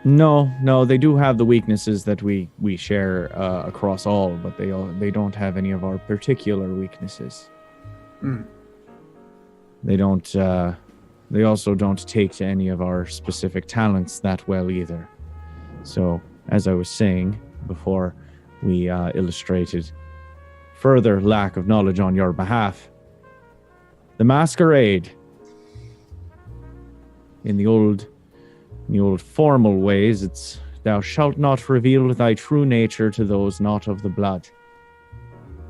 No, they do have the weaknesses that we share across all, but they don't have any of our particular weaknesses. They don't. They also don't take to any of our specific talents that well either. So, as I was saying before, we illustrated further lack of knowledge on your behalf. The masquerade, in the old formal ways, it's thou shalt not reveal thy true nature to those not of the blood.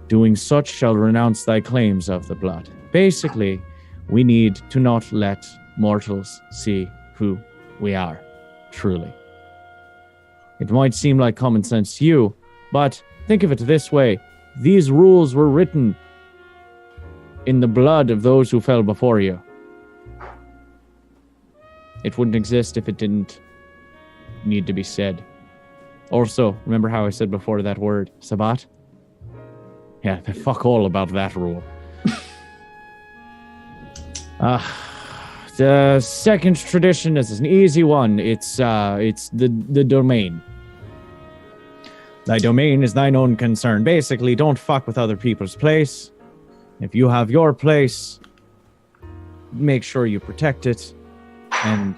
Doing such shall renounce thy claims of the blood. Basically, we need to not let mortals see who we are, truly. It might seem like common sense to you, but think of it this way. These rules were written in the blood of those who fell before you. It wouldn't exist if it didn't need to be said. Also, remember how I said before that word, Sabbat? Yeah, fuck all about that rule. The second tradition is an easy one. It's the domain. Thy domain is thine own concern. Basically, don't fuck with other people's place. If you have your place, make sure you protect it, and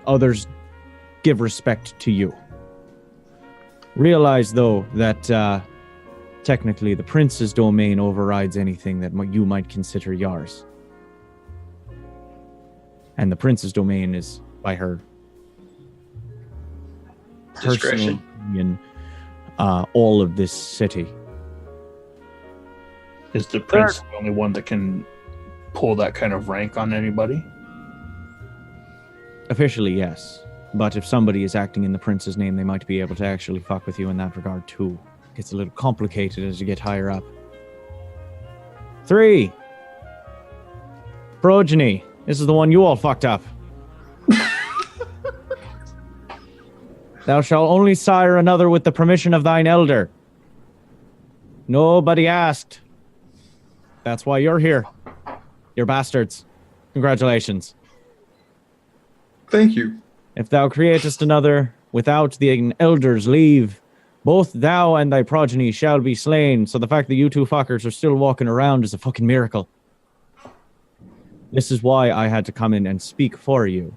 others give respect to you. Realize, though, that technically the prince's domain overrides anything that you might consider yours. And the prince's domain is by her discretion. In all of this city. Is the prince the only one that can pull that kind of rank on anybody? Officially, yes. But if somebody is acting in the prince's name, they might be able to actually fuck with you in that regard, too. It gets a little complicated as you get higher up. 3. Progeny. This is the one you all fucked up. Thou shalt only sire another with the permission of thine elder. Nobody asked. That's why you're here. You're bastards. Congratulations. Thank you. If thou createst another without the elder's leave, both thou and thy progeny shall be slain. So the fact that you two fuckers are still walking around is a fucking miracle. This is why I had to come in and speak for you.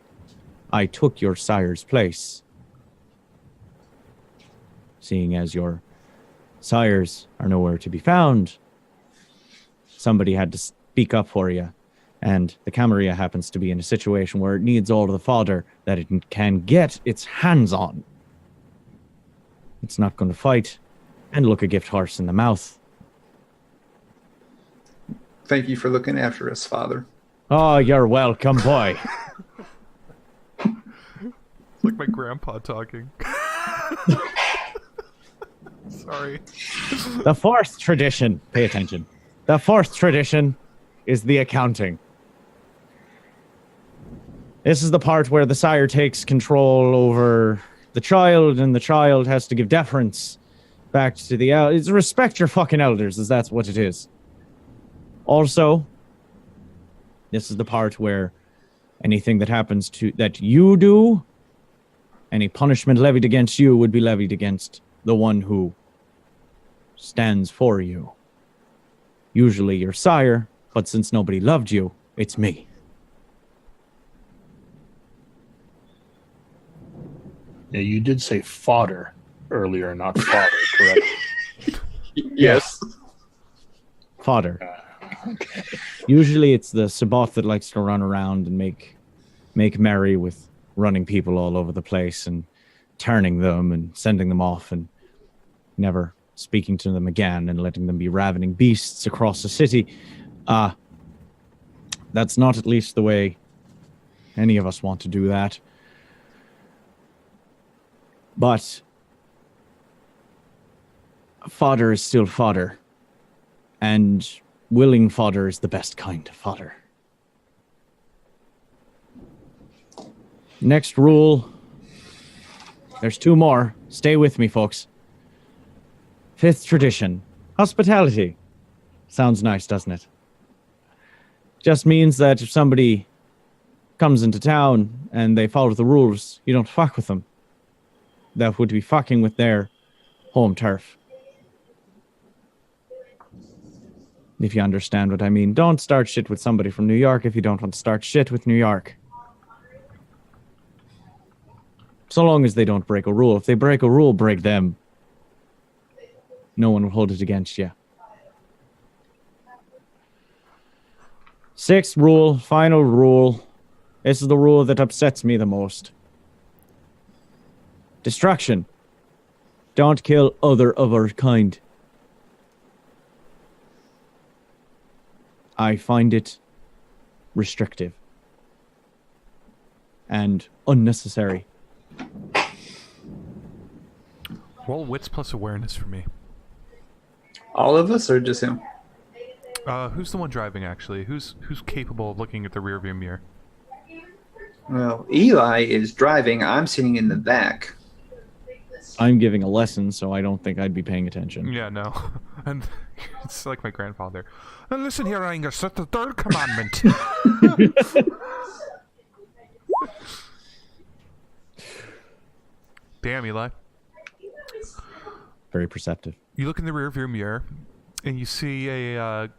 I took your sire's place. Seeing as your sires are nowhere to be found, somebody had to speak up for you. And the Camarilla happens to be in a situation where it needs all of the fodder that it can get its hands on. It's not going to fight and look a gift horse in the mouth. Thank you for looking after us, Father. Oh, you're welcome, boy. It's like my grandpa talking. Sorry. The fourth tradition, pay attention. The fourth tradition is the accounting. This is the part where the sire takes control over the child, and the child has to give deference back to the elders. Respect your fucking elders, as that's what it is. Also, this is the part where anything that happens that you do, any punishment levied against you would be levied against the one who stands for you. Usually your sire, but since nobody loved you, it's me. Yeah, you did say fodder earlier, not father, correct? Yes. Fodder. Okay. Usually it's the Sabbath that likes to run around and make merry with running people all over the place and turning them and sending them off and never speaking to them again and letting them be ravening beasts across the city. That's not at least the way any of us want to do that. But fodder is still fodder, and willing fodder is the best kind of fodder. Next rule. There's 2 more. Stay with me, folks. 5th tradition. Hospitality. Sounds nice, doesn't it? Just means that if somebody comes into town and they follow the rules, you don't fuck with them. That would be fucking with their home turf. If you understand what I mean. Don't start shit with somebody from New York if you don't want to start shit with New York. So long as they don't break a rule. If they break a rule, break them. No one will hold it against you. 6th rule, final rule. This is the rule that upsets me the most. Destruction. Don't kill other of our kind. I find it restrictive and unnecessary. Roll wits plus awareness for me. All of us or just him? Who's the one driving, actually? Who's capable of looking at the rearview mirror? Well, Eli is driving. I'm sitting in the back. I'm giving a lesson, so I don't think I'd be paying attention. Yeah, no. And it's like my grandfather. And listen here, Angus, that's the 3rd commandment. Damn, Eli. Very perceptive. You look in the rearview mirror, and you see a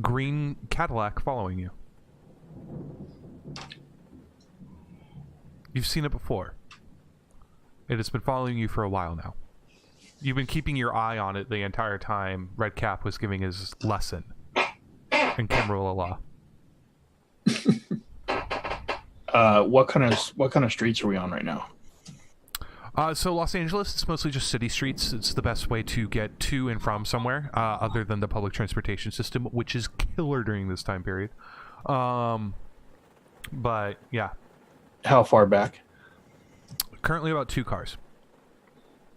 green Cadillac following you. You've seen it before. It has been following you for a while now. You've been keeping your eye on it the entire time Red Cap was giving his lesson in Camarilla law. What kind of streets are we on right now? So Los Angeles, it's mostly just city streets. It's the best way to get to and from somewhere, other than the public transportation system, which is killer during this time period. But yeah. How far back? Currently about 2 cars.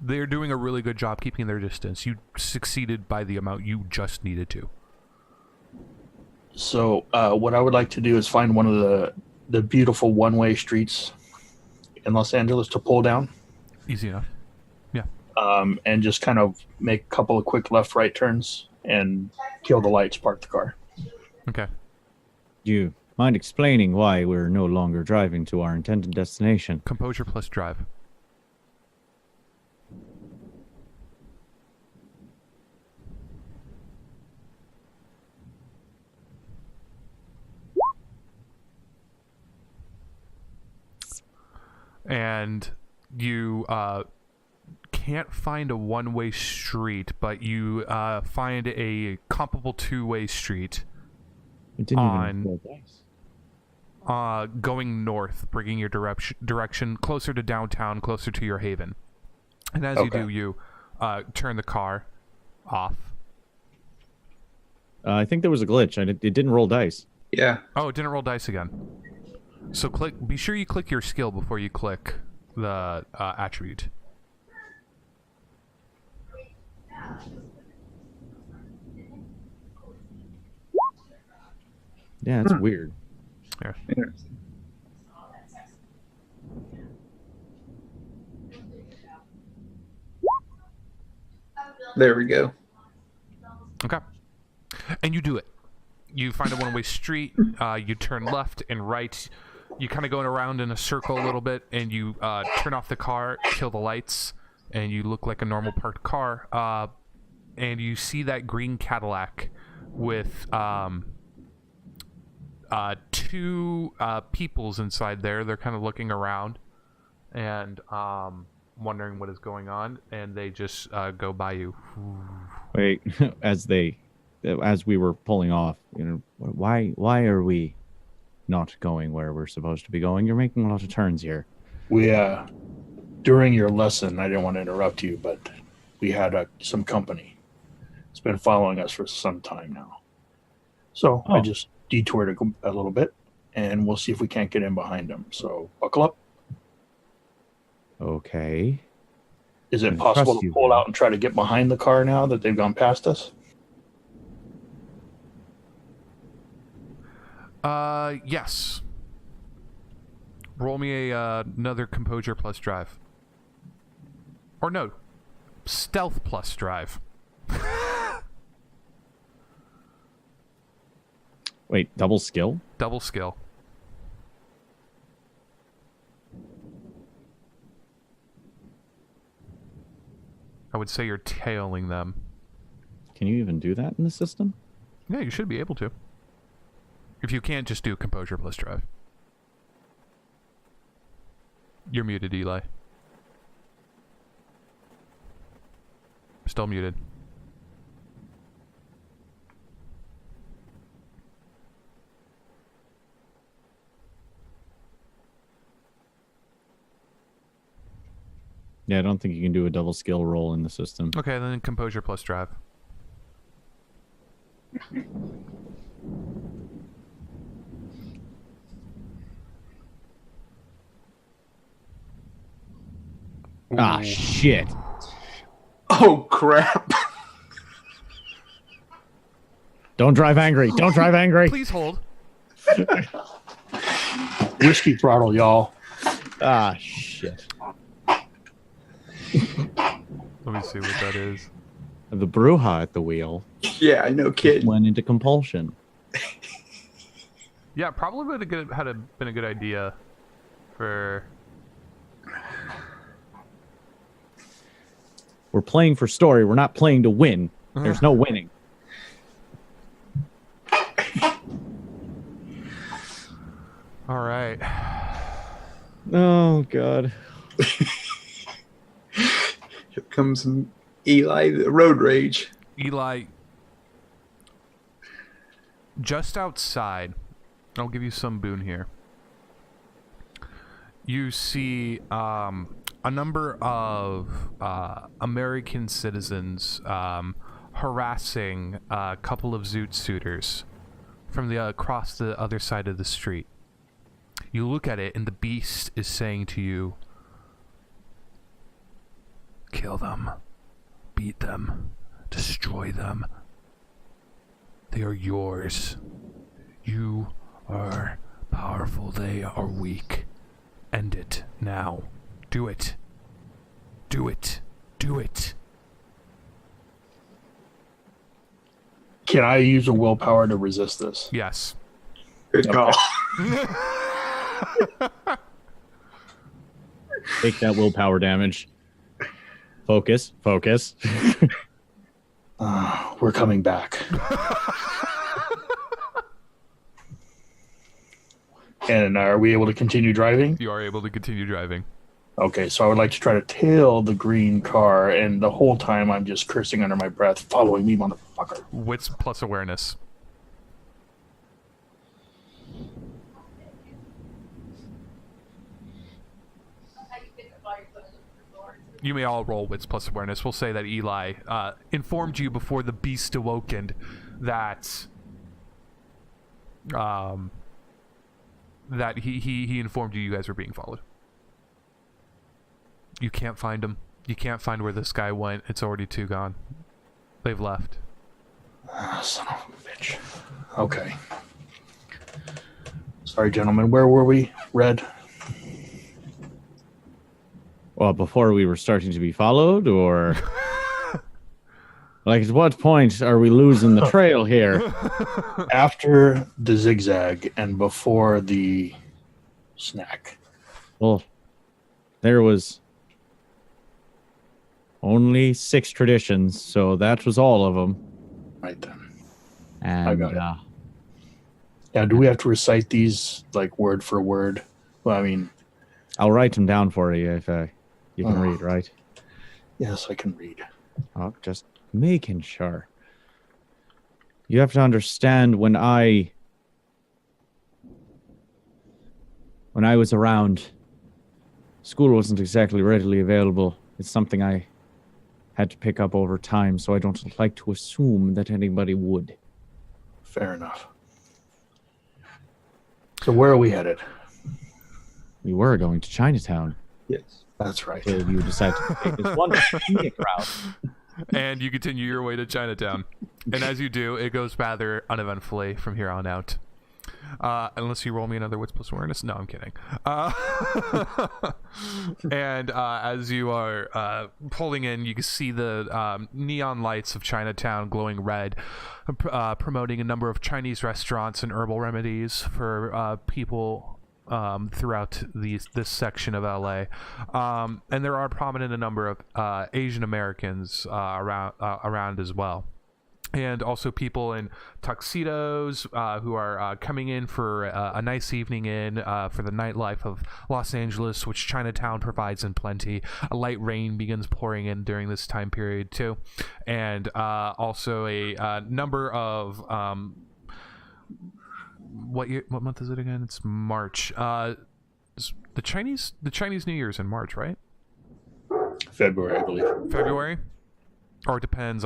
They're doing a really good job keeping their distance. You succeeded by the amount you just needed to. So what I would like to do is find one of the beautiful one-way streets in Los Angeles to pull down. Easy enough. Yeah. And just kind of make a couple of quick left-right turns and kill the lights, park the car. Okay. Do you mind explaining why we're no longer driving to our intended destination? Composure plus drive. And you can't find a one-way street, but you find a comparable two-way street going north, bringing your direction closer to downtown, closer to your haven. And as you do, you turn the car off. I think there was a glitch. It didn't roll dice. Yeah. Oh, it didn't roll dice again. So be sure you click your skill before you click the attribute. Yeah, it's weird. Here. Interesting. There we go. Okay. And you do it. You find a one-way street. You turn left and right. You kind of going around in a circle a little bit, and you turn off the car, kill the lights, and you look like a normal parked car. And you see that green Cadillac with two peoples inside there. They're kind of looking around and wondering what is going on, and they just go by you. Wait, as we were pulling off, why are we not going where we're supposed to be going? You're making a lot of turns here. We during your lesson, I didn't want to interrupt you, but we had some company. It's been following us for some time now. So I just detoured a little bit, and we'll see if we can't get in behind them. So buckle up. Okay. Is it possible to pull out and try to get behind the car now that they've gone past us? Yes. Roll me another composure plus drive. Or no, stealth plus drive. Wait, double skill? Double skill. I would say you're tailing them. Can you even do that in the system? Yeah, you should be able to. If you can't, just do composure plus drive. You're muted, Eli. Still muted. Yeah, I don't think you can do a double skill roll in the system. Okay, then composure plus drive. Ah, shit. Oh, crap. Don't drive angry. Don't drive angry. Please hold. Whiskey throttle, y'all. Ah, shit. Let me see what that is. The Bruja at the wheel Yeah, I know, kid. went into compulsion. Yeah, probably would have been a good idea for... We're playing for story. We're not playing to win. There's no winning. All right. Oh, God. Here comes some Eli, the road rage. Eli, just outside, I'll give you some boon here. You see a number of American citizens harassing a couple of Zoot suitors from across the other side of the street. You look at it, and the beast is saying to you, "Kill them, beat them, destroy them. They are yours. You are powerful. They are weak. End it now. Do it. Do it. Do it." Can I use a willpower to resist this? Yes. Good call. Take that willpower damage. Focus. Focus. We're coming back. And are we able to continue driving? You are able to continue driving. Okay, so I would like to try to tail the green car, and the whole time I'm just cursing under my breath, "Following me, motherfucker." Wits plus awareness. You may all roll wits plus awareness. We'll say that Eli informed you before the beast awokened that that he informed you guys were being followed. You can't find him. You can't find where this guy went. It's already too gone. They've left. Son of a bitch. Okay. Sorry, gentlemen. Where were we? Red? Well, before we were starting to be followed, or... Like, at what point are we losing the trail here? After the zigzag and before the snack. Well, there was only 6 traditions, so that was all of them. Right then. And I got it. Yeah, do we have to recite these, like, word for word? Well, I mean... I'll write them down for you if you can read, right? Yes, I can read. Oh, just making sure. You have to understand when I was around, school wasn't exactly readily available. It's something I had to pick up over time, so I don't like to assume that anybody would. Fair enough. So where are we headed? We were going to Chinatown. Yes. That's right. So you decided to take this one scenic route. And you continue your way to Chinatown. And as you do, it goes rather uneventfully from here on out. Unless you roll me another wits plus awareness. No, I'm kidding. And as you are pulling in, you can see the neon lights of Chinatown glowing red, promoting a number of Chinese restaurants and herbal remedies for people throughout this section of LA. And there are prominent a number of Asian Americans around as well. And also people in tuxedos who are coming in for a nice evening for the nightlife of Los Angeles, which Chinatown provides in plenty. A light rain begins pouring in during this time period too. And also a number of... What month is it again? It's March. The Chinese New Year's in March, right? February, I believe. February? Or depends.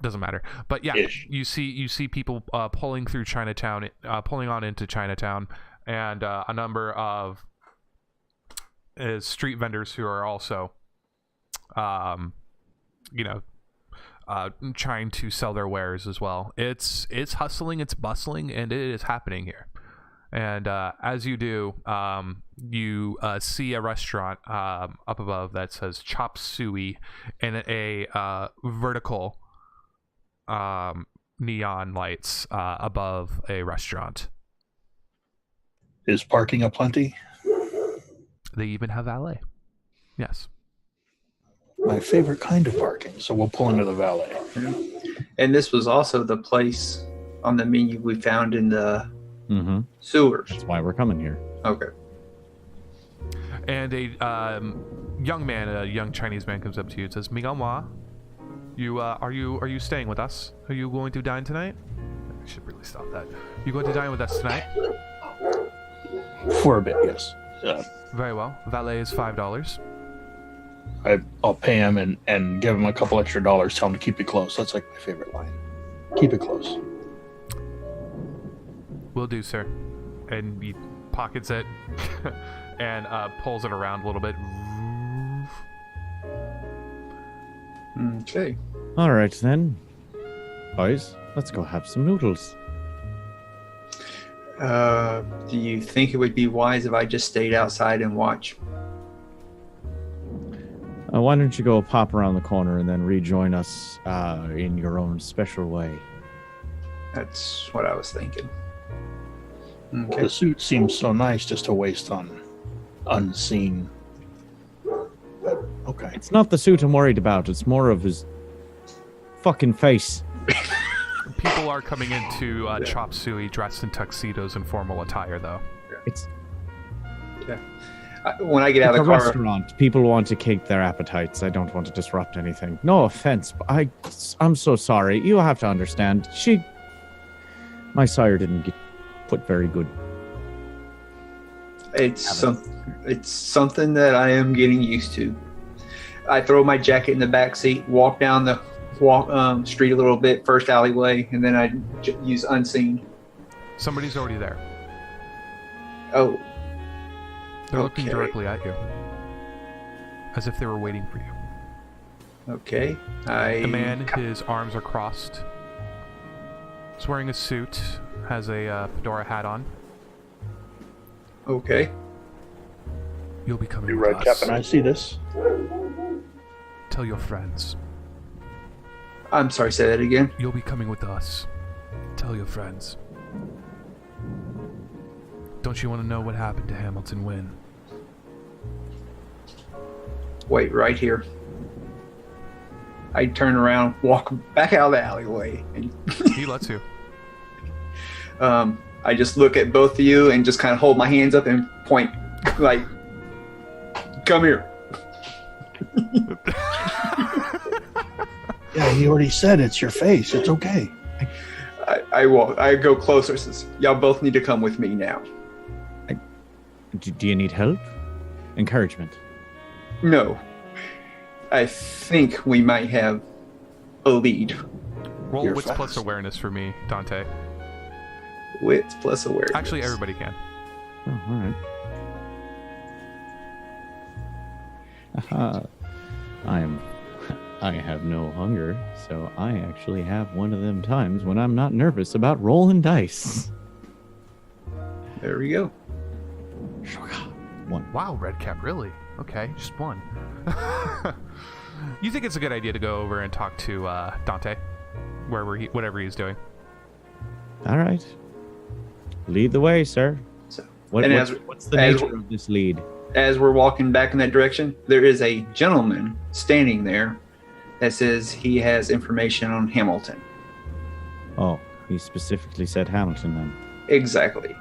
Doesn't matter. But yeah, you see people pulling through Chinatown, pulling on into Chinatown, and a number of street vendors who are also trying to sell their wares as well. It's hustling, it's bustling, and it is happening here. And as you do, you see a restaurant up above that says Chop Suey and a vertical neon lights above a restaurant. Is parking aplenty? They even have valet. Yes. My favorite kind of parking, so we'll pull into the valet. And this was also the place on the menu we found in the sewers. That's why we're coming here. Okay. And a young Chinese man comes up to you and says, "Miganwa, you are you staying with us? Are you going to dine tonight?" I should really stop that. You going to dine with us tonight? For a bit, yes. Very well. Valet is $5. I'll pay him and give him a couple extra dollars. Tell him to keep it close. That's like my favorite line. Keep it close. Will do, sir. And he pockets it and pulls it around a little bit. Okay. All right, then. Boys, let's go have some noodles. Do you think it would be wise if I just stayed outside and watched? Why don't you go pop around the corner and then rejoin us in your own special way? That's what I was thinking. Okay. The suit seems so nice just to waste on unseen. But, okay. It's not the suit I'm worried about. It's more of his fucking face. People are coming into Chop Suey dressed in tuxedos and formal attire, though. It's when I get out of the car, restaurant. People want to cake their appetites. I don't want to disrupt anything. No offense, but I'm so sorry. You have to understand. My sire didn't get put very good. It's something that I am getting used to. I throw my jacket in the back seat, walk down the street a little bit, first alleyway, and then I use unseen. Somebody's already there. Oh. They're looking directly at you, as if they were waiting for you. Okay. The man, his arms are crossed. He's wearing a suit, has a fedora hat on. Okay. You'll be coming You with right, us. Captain? I see this. Tell your friends. I'm sorry, say that again. You'll be coming with us. Tell your friends. Don't you want to know what happened to Hamilton Wynn? Wait, right here. I turn around, walk back out of the alleyway, and He lets you. I just look at both of you and just kind of hold my hands up and point, like, come here. Yeah, he already said it's your face. It's okay. I walk. I go closer. Says, y'all both need to come with me now. Do you need help? Encouragement? No. I think we might have a lead. Roll You're wits fast. plus awareness for me, Dante. Wits plus awareness. Actually, everybody can. Oh, all right. I have no hunger, so I actually have one of them times when I'm not nervous about rolling dice. There we go. One. Wow, Redcap, really? Okay, just one. You think it's a good idea to go over and talk to Dante, whatever he's doing? All right. Lead the way, sir. So, What's the nature of this lead? as we're walking back in that direction, there is a gentleman standing there that says he has information on Hamilton. Oh, he specifically said Hamilton then. Exactly.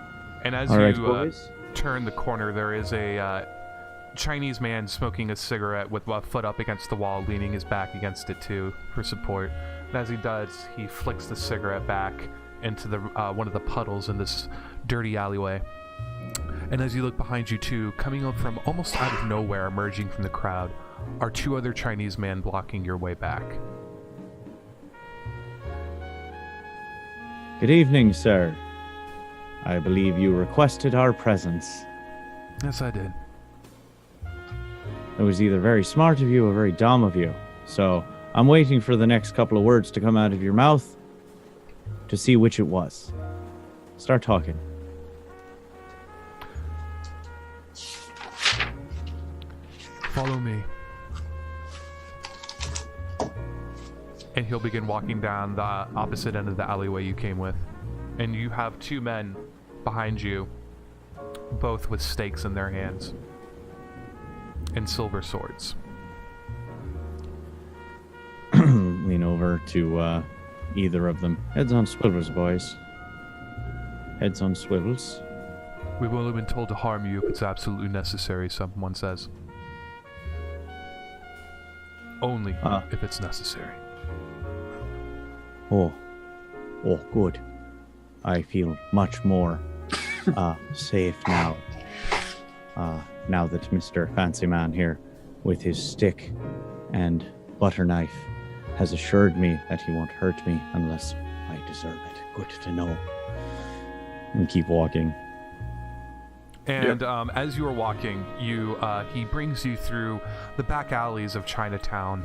And as All right, you boys. turn the corner, there is a Chinese man smoking a cigarette with a foot up against the wall, leaning his back against it too for support. And as he does, he flicks the cigarette back into the one of the puddles in this dirty alleyway. And as you look behind you too, coming up from almost out of nowhere, emerging from the crowd, are two other Chinese men blocking your way back. Good evening, sir. I believe you requested our presence. Yes, I did. It was either very smart of you or very dumb of you. So I'm waiting for the next couple of words to come out of your mouth to see which it was. Start talking. Follow me. And he'll begin walking down the opposite end of the alleyway you came with. And you have two men behind you, both with stakes in their hands and silver swords. Lean over to either of them. Heads on swivels, boys. Heads on swivels. We've only been told to harm you if it's absolutely necessary, someone says. Only if it's necessary. Oh, good. I feel much more safe now. Now that Mr. Fancy Man here, with his stick and butter knife, has assured me that he won't hurt me unless I deserve it. Good to know. And keep walking. And as you are walking, he brings you through the back alleys of Chinatown.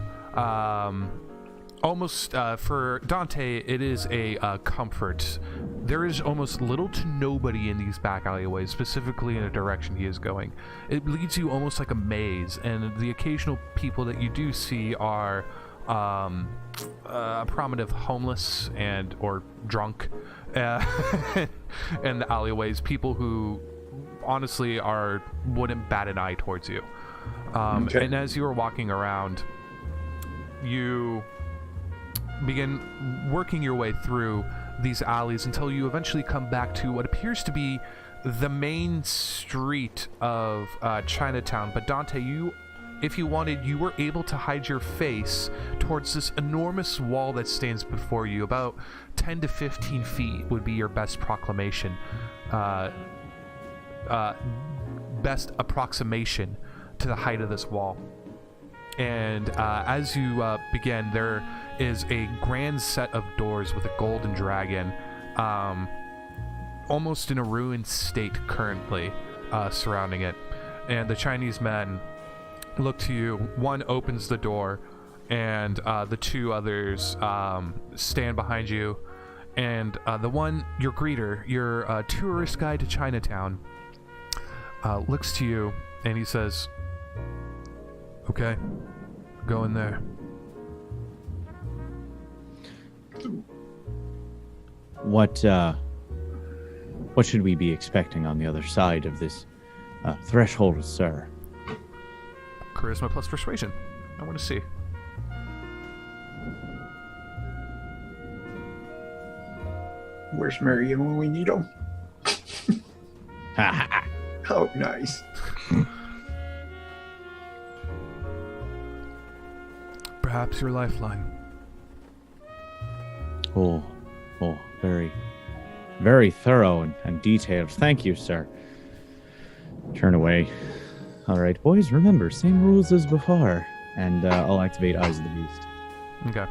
Almost for Dante, it is a comfort. There is almost little to nobody in these back alleyways, specifically in a direction he is going. It leads you almost like a maze, and the occasional people that you do see are prominent homeless and or drunk in the alleyways. People who honestly wouldn't bat an eye towards you. Okay. And as you are walking around, you begin working your way through these alleys until you eventually come back to what appears to be the main street of Chinatown. But Dante, if you wanted, you were able to hide your face towards this enormous wall that stands before you. About 10 to 15 feet would be your best proclamation. best approximation to the height of this wall. And as you begin, there is a grand set of doors with a golden dragon, almost in a ruined state currently, surrounding it. And the Chinese men look to you. One opens the door, and the two others stand behind you. And the one, your greeter, your tourist guide to Chinatown, looks to you, and he says, "Okay, go in there." What should we be expecting on the other side of this threshold, sir? Charisma plus persuasion. I want to see. Where's Marion when we need him? Oh, nice. Perhaps your lifeline. Oh, very, very thorough and detailed. Thank you, sir. Turn away. All right, boys, remember, same rules as before. And I'll activate Eyes of the Beast. Okay.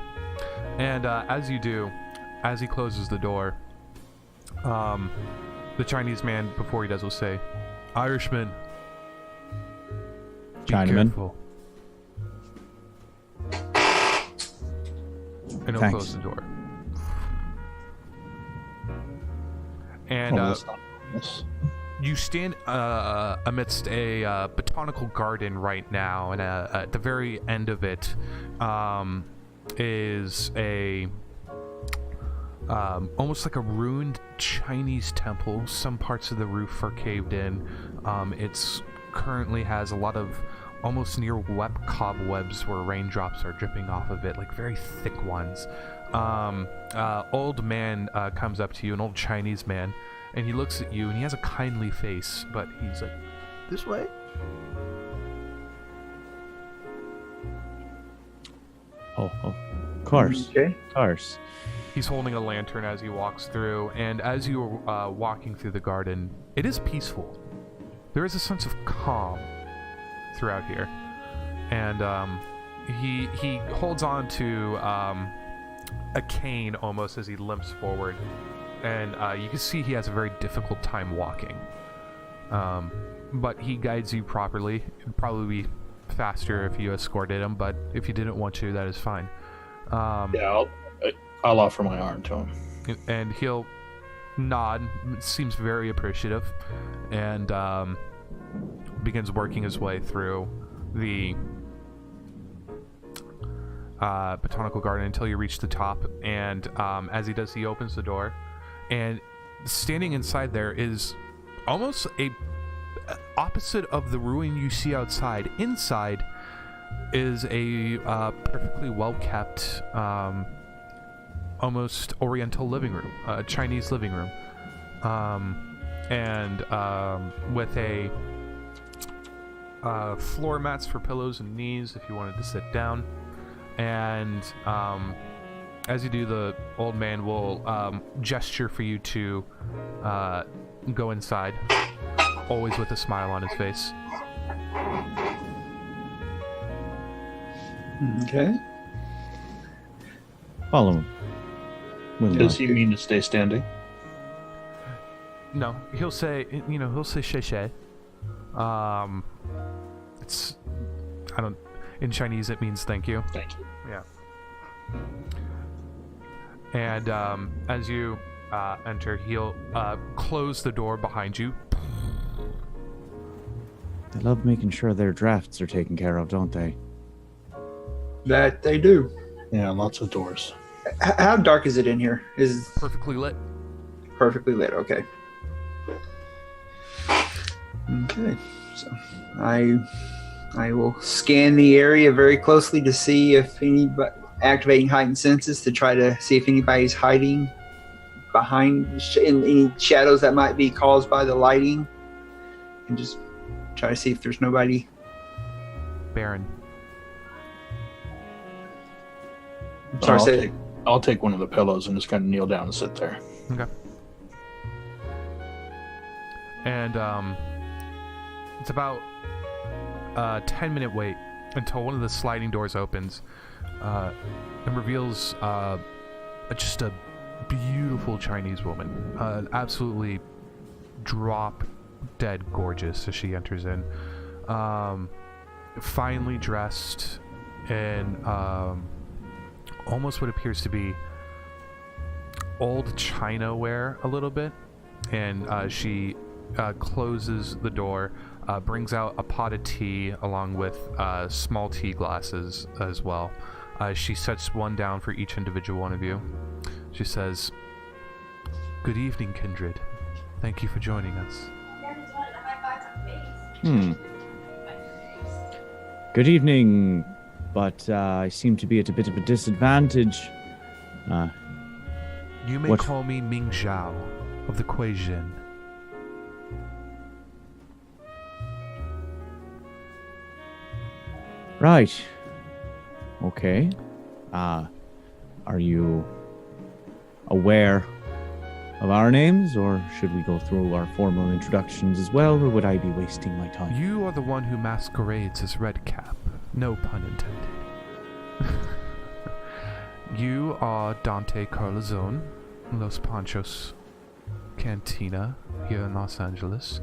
And as you do, as he closes the door, the Chinese man, before he does, will say, "Irishman, be Chinaman. careful." And he'll Thanks. close the door. And Yes. you stand amidst a botanical garden right now, and at the very end of it is a almost like a ruined Chinese temple. Some parts of the roof are caved in. It's currently has a lot of almost near wet cobwebs where raindrops are dripping off of it, like very thick ones. Old man comes up to you, an old Chinese man, and he looks at you, and he has a kindly face, but he's like, "This way?" Oh, of course. Okay. Of course. He's holding a lantern as he walks through, and as you are walking through the garden, it is peaceful. There is a sense of calm throughout here, and he holds on to a cane almost as he limps forward, and you can see he has a very difficult time walking. But he guides you properly. It'd probably be faster if you escorted him, but if you didn't want to, that is fine. Yeah, I'll offer my arm to him. And he'll nod, seems very appreciative, and begins working his way through the botanical garden until you reach the top. And as he does, he opens the door, and standing inside there is almost a opposite of the ruin you see outside. Inside is a perfectly well-kept, almost oriental living room, a Chinese living room, and with a floor mats for pillows and knees if you wanted to sit down. And as you do, the old man will gesture for you to go inside, always with a smile on his face. Okay. Follow him. Does he mean to stay standing? No, he'll say, he'll say "shay shay." In Chinese it means thank you. Thank you. Yeah. And as you enter, he'll close the door behind you. They love making sure their drafts are taken care of, don't they? That they do. Yeah, lots of doors. How dark is it in here? Is Perfectly lit. perfectly lit. Okay. Okay. So I will scan the area very closely to see if anybody activating heightened senses to try to see if anybody's hiding behind in any shadows that might be caused by the lighting, and just try to see if there's nobody. Baron. Sorry, I'll take one of the pillows and just kind of kneel down and sit there. Okay. And It's about a 10-minute wait until one of the sliding doors opens and reveals just a beautiful Chinese woman, absolutely drop-dead gorgeous as she enters in, finely dressed in almost what appears to be old China wear a little bit, and she closes the door, brings out a pot of tea along with small tea glasses as well. She sets one down for each individual one of you. She says, "Good evening, kindred. Thank you for joining us." Good evening, but I seem to be at a bit of a disadvantage. You may call me Ming Zhao of the Kuei-Jin. Right. Okay. Are you aware of our names, or should we go through our formal introductions as well, or would I be wasting my time? You are the one who masquerades as Redcap. No pun intended. You are Dante Carlazone, Los Panchos Cantina here in Los Angeles.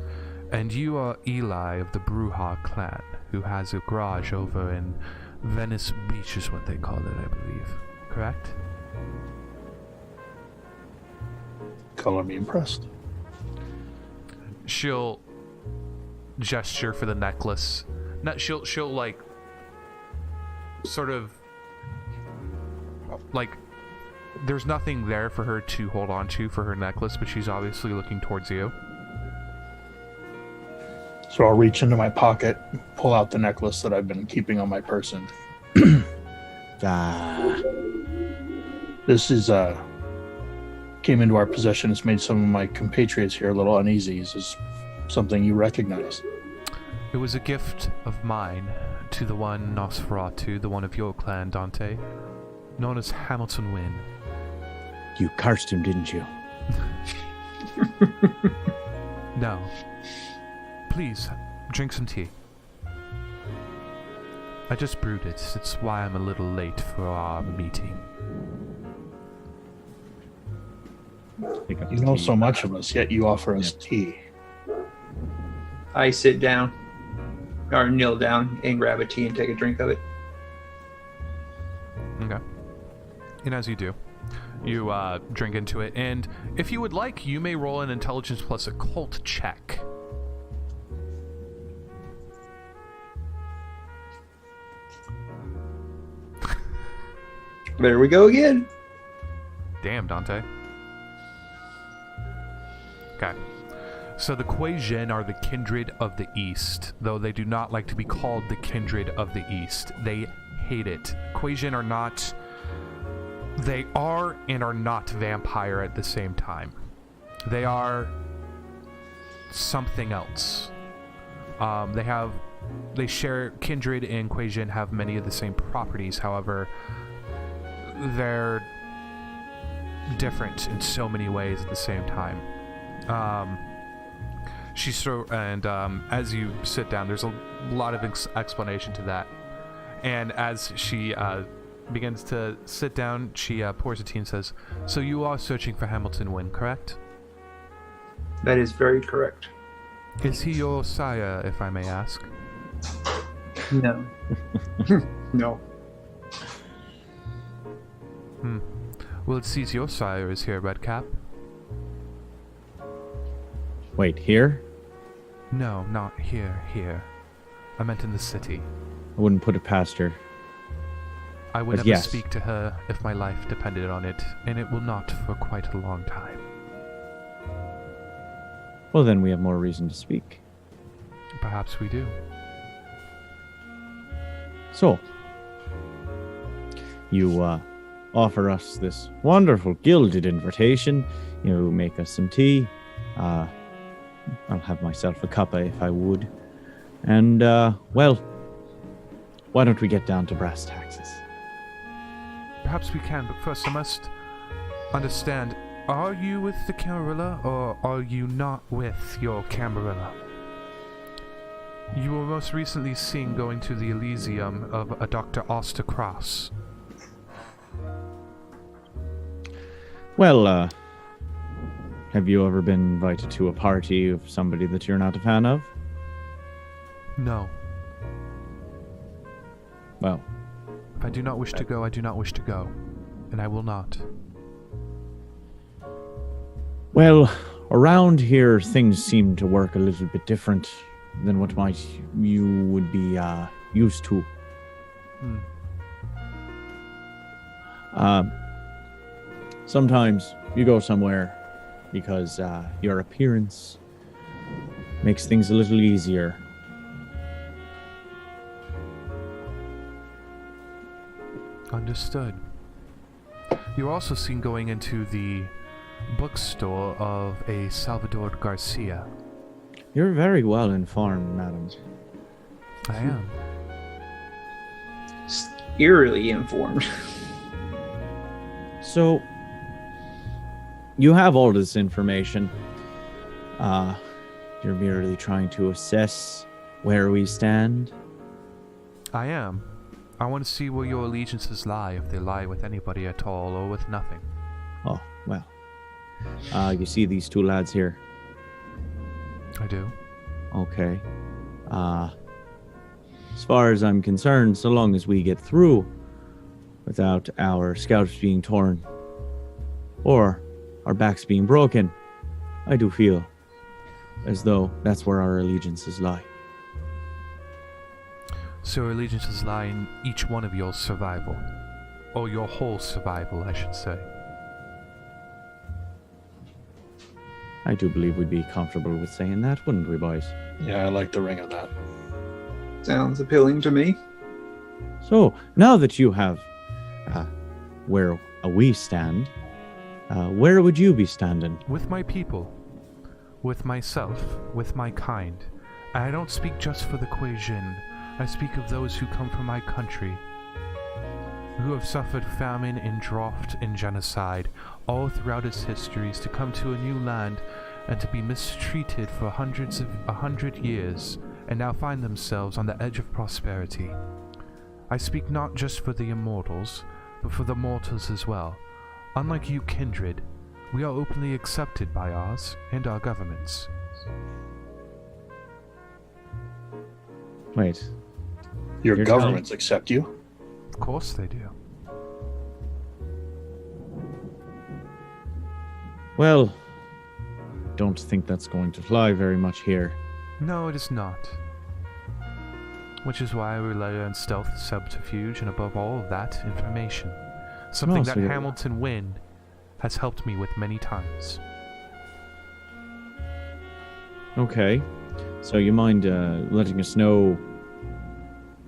And you are Eli of the Bruja clan, who has a garage over in Venice Beach is what they call it, I believe. Correct? Color me impressed. She'll gesture for the necklace. She'll like sort of like there's nothing there for her to hold on to for her necklace, but she's obviously looking towards you. So I'll reach into my pocket, pull out the necklace that I've been keeping on my person. This is came into our possession. It's made some of my compatriots here a little uneasy. Is this something you recognize? It was a gift of mine to the one Nosferatu, the one of your clan, Dante, known as Hamilton Wynn. You cursed him, didn't you? No. Please, drink some tea. I just brewed it. It's why I'm a little late for our meeting. You know so much of us, yet you offer us tea. I sit down, or kneel down, and grab a tea and take a drink of it. Okay. And as you do, you drink into it. And if you would like, you may roll an intelligence plus occult check. There we go again. Damn, Dante. Okay. So the Kuei-Jin are the kindred of the East, though they do not like to be called the kindred of the East. They hate it. Kuei-Jin are not... They are and are not vampire at the same time. They are something else. They share... Kindred and Kuei-Jin have many of the same properties, however... They're different in so many ways at the same time. As you sit down, there's a lot of explanation to that. And as she begins to sit down, she pours a tea and says, "So you are searching for Hamilton Wynn, correct?" That is very correct. Is he your sire, if I may ask? No. No. Well, it seems your sire is here, Redcap. Wait, here? No, not here. I meant in the city. I wouldn't put it past her. I would But never yes. speak to her if my life depended on it, and it will not for quite a long time. Well, then we have more reason to speak. Perhaps we do. So, you offer us this wonderful gilded invitation. You make us some tea. I'll have myself a cuppa if I would. And, well, why don't we get down to brass taxes? Perhaps we can, but first I must understand, are you with the Camarilla, or are you not with your Camarilla? You were most recently seen going to the Elysium of a Dr. Oster Cross. Well, have you ever been invited to a party of somebody that you're not a fan of? No. Well, If I do not wish to go, I do not wish to go. And I will not. well, around here things seem to work a little bit different than what you would be used to. Sometimes you go somewhere because your appearance makes things a little easier. Understood. You're also seen going into the bookstore of a Salvador Garcia. You're very well informed, madam. I am. Eerily informed. So, you have all this information. You're merely trying to assess where we stand. I am. I want to see where your allegiances lie, if they lie with anybody at all or with nothing. Oh, well. You see these two lads here? I do. Okay. As far as I'm concerned, so long as we get through without our scalps being torn or our backs being broken, I do feel as though that's where our allegiances lie. So your allegiances lie in each one of your survival. Or your whole survival, I should say. I do believe we'd be comfortable with saying that, wouldn't we, boys? Yeah, I like the ring of that. Sounds appealing to me. So, now that you have where we stand, where would you be standing? With my people. With myself. With my kind. And I don't speak just for the Kuei-jin. I speak of those who come from my country, who have suffered famine and drought and genocide all throughout its histories, to come to a new land and to be mistreated for 100 years, and now find themselves on the edge of prosperity. I speak not just for the immortals, but for the mortals as well. Unlike you, kindred, we are openly accepted by ours and our governments. Wait. Your You're governments accept you? Of course they do. Well, don't think that's going to fly very much here. No, it is not. Which is why I rely on stealth, subterfuge, and above all of that, information. Something Oh, that so you're- Hamilton Wynn has helped me with many times. Okay. So you mind letting us know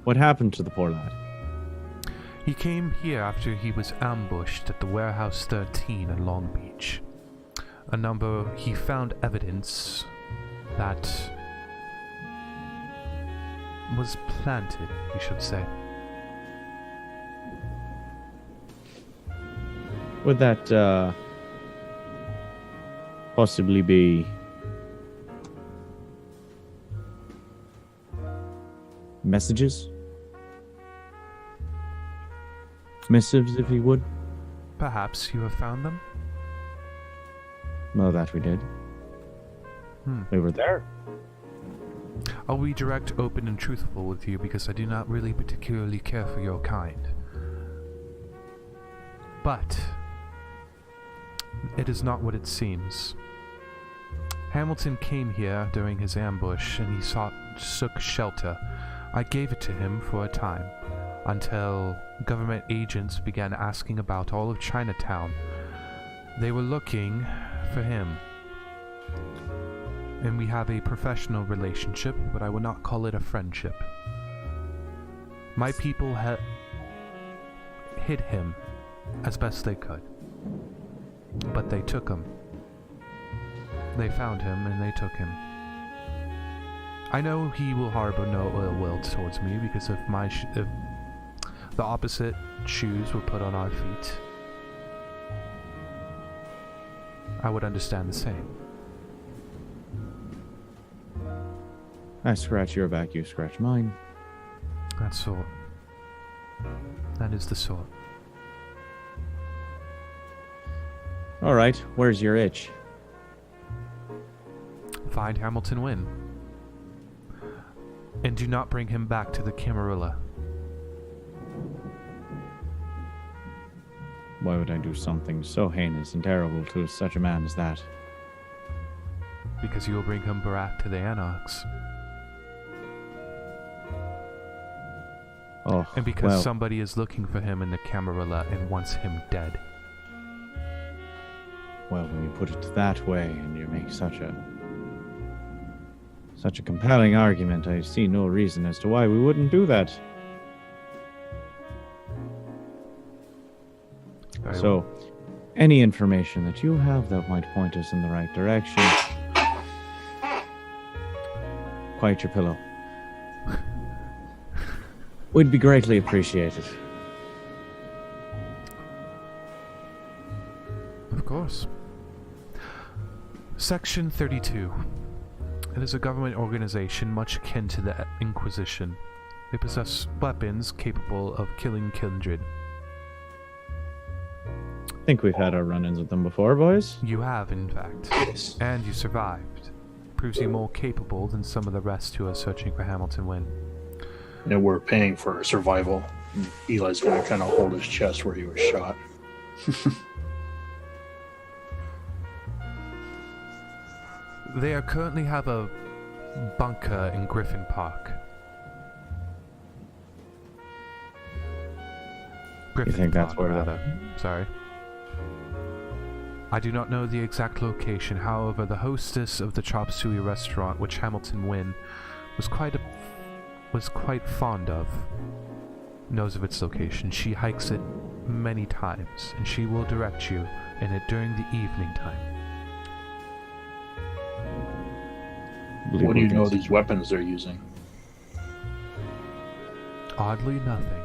what happened to the poor lad? He came here after he was ambushed at the Warehouse 13 in Long Beach. He found evidence that was planted, we should say. Would that possibly be messages? Missives, if you would? Perhaps you have found them? No, that we did. We were there. I'll be direct, open, and truthful with you because I do not really particularly care for your kind. But it is not what it seems. Hamilton came here during his ambush and he took shelter. I gave it to him for a time, until government agents began asking about all of Chinatown. They were looking for him. And we have a professional relationship, but I would not call it a friendship. My people hid him as best they could. But they took him. They found him and they took him. I know he will harbor no ill will towards me because if the opposite shoes were put on our feet, I would understand the same. I scratch your back, you scratch mine. That sort. That is the sort. All right, where's your itch? Find Hamilton Wynn. And do not bring him back to the Camarilla. Why would I do something so heinous and terrible to such a man as that? Because you will bring him back to the Anarchs. Oh, And because well, somebody is looking for him in the Camarilla and wants him dead. well, when you put it that way and you make such a compelling argument, I see no reason as to why we wouldn't do that. Very So, well. any information that you have that might point us in the right direction. Quiet your pillow. Would be greatly appreciated. Of course. Section 32. It is a government organization much akin to the Inquisition. They possess weapons capable of killing kindred. I think we've had our run-ins with them before, boys. You have, in fact. Yes. And you survived. Proves you more capable than some of the rest who are searching for Hamilton Wynn. And we're paying for survival. Eli's going to kind of hold his chest where he was shot. They are currently have a bunker in Griffith Park. Griffith think that's Park, where rather. Sorry. I do not know the exact location. However, the hostess of the Chop Suey restaurant, which Hamilton Wynn was quite fond of, knows of its location. She hikes it many times, and she will direct you in it during the evening time. What do you know these weapons they're using? Oddly, nothing.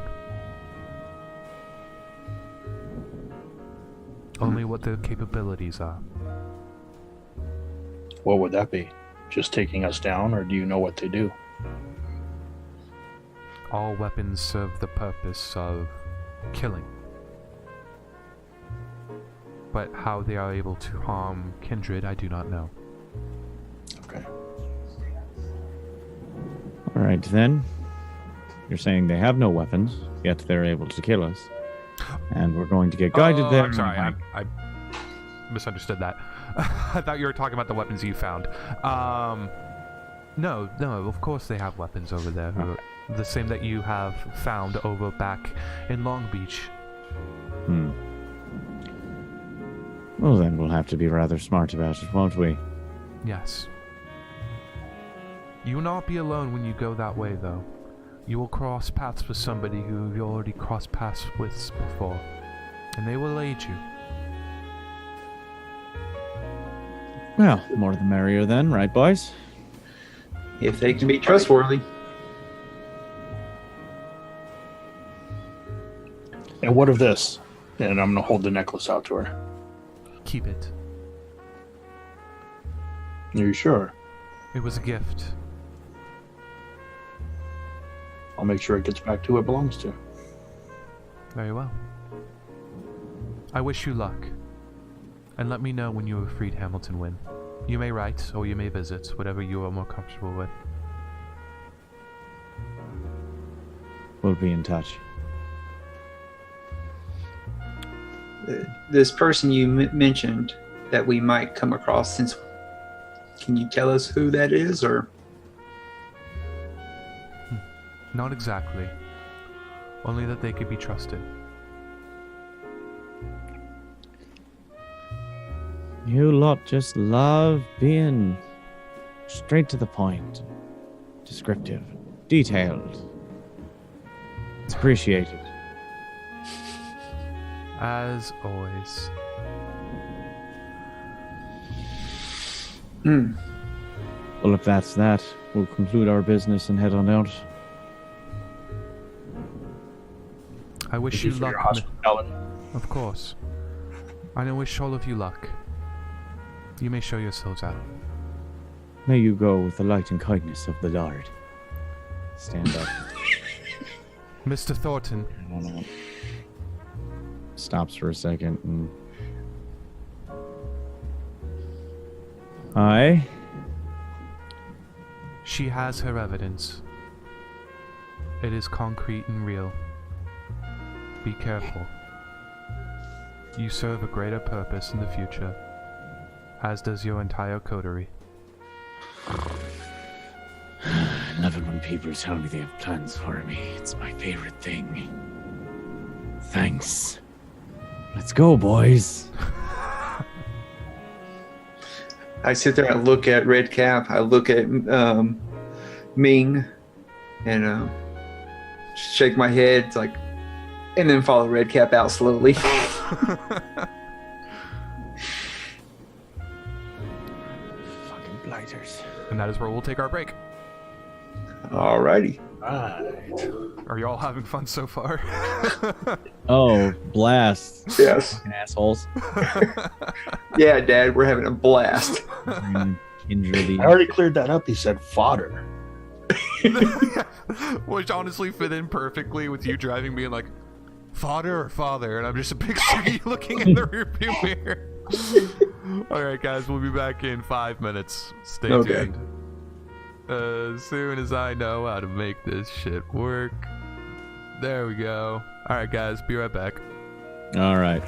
Only what their capabilities are. What would that be? Just taking us down, or do you know what they do? All weapons serve the purpose of killing. But how they are able to harm kindred, I do not know. Okay. All right, then. You're saying they have no weapons, yet they're able to kill us. And we're going to get guided there. I'm sorry, I misunderstood that. I thought you were talking about the weapons you found. No, of course they have weapons over there. The same that you have found over back in Long Beach. Well, then we'll have to be rather smart about it, won't we? Yes. You will not be alone when you go that way, though. You will cross paths with somebody who you already crossed paths with before, and they will aid you. Well, more the merrier then, right, boys? If they can be trustworthy. And what of this? And I'm going to hold the necklace out to her. Keep it. Are you sure? It was a gift. I'll make sure it gets back to who it belongs to. Very well. I wish you luck. And let me know when you have freed Hamilton Wynn. You may write, or you may visit, whatever you are more comfortable with. We'll be in touch. This person you mentioned that we might come across, can you tell us who that is, or? Not exactly. Only that they could be trusted. You lot just love being straight to the point, descriptive, detailed. It's appreciated. As always. Well, if that's that, we'll conclude our business and head on out. I wish Thank you for luck. your hospitality. Of course. And I wish all of you luck. You may show yourselves out. May you go with the light and kindness of the Lord. Stand up. Mr. Thornton. Stops for a second and... Aye? She has her evidence. It is concrete and real. Be careful. You serve a greater purpose in the future, as does your entire coterie. I love it when people tell me they have plans for me. It's my favorite thing. Thanks. Let's go, boys. I sit there and look at Redcap. I look at Ming, and shake my head. It's like, and then follow Redcap out slowly. Fucking blighters. And that is where we'll take our break. Alrighty. Right. Are you all having fun so far? Oh, blast. Yes. Fucking assholes. Yeah, Dad, we're having a blast. Injury. I already cleared that up. He said fodder. Which honestly fit in perfectly with you driving, being like, father or father? And I'm just picturing you looking in the rearview mirror. Alright, guys, we'll be back in 5 minutes. Stay tuned. As soon as I know how to make this shit work. There we go. Alright, guys, be right back. All right.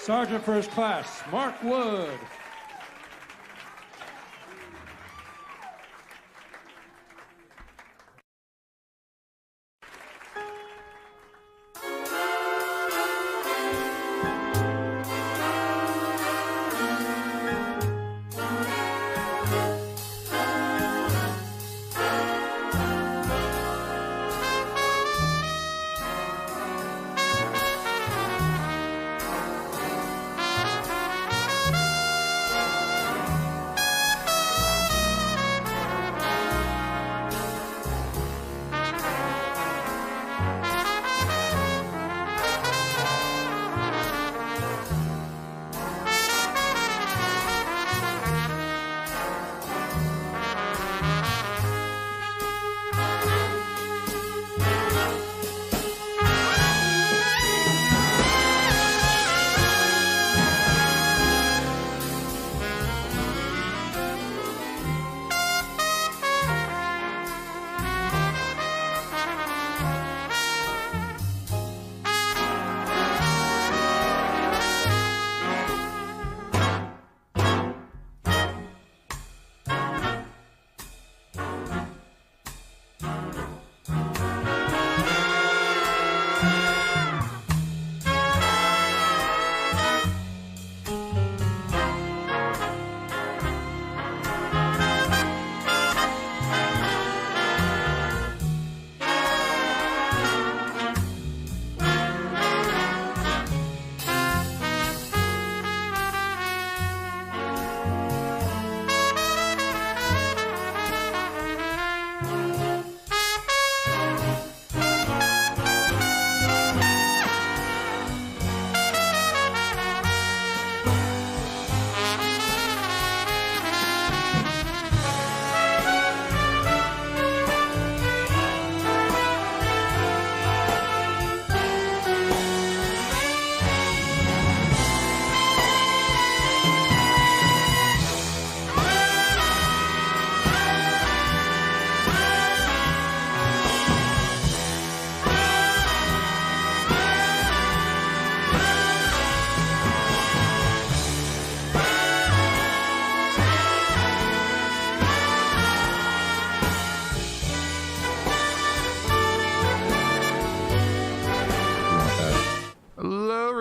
Sergeant First Class Mark Wood.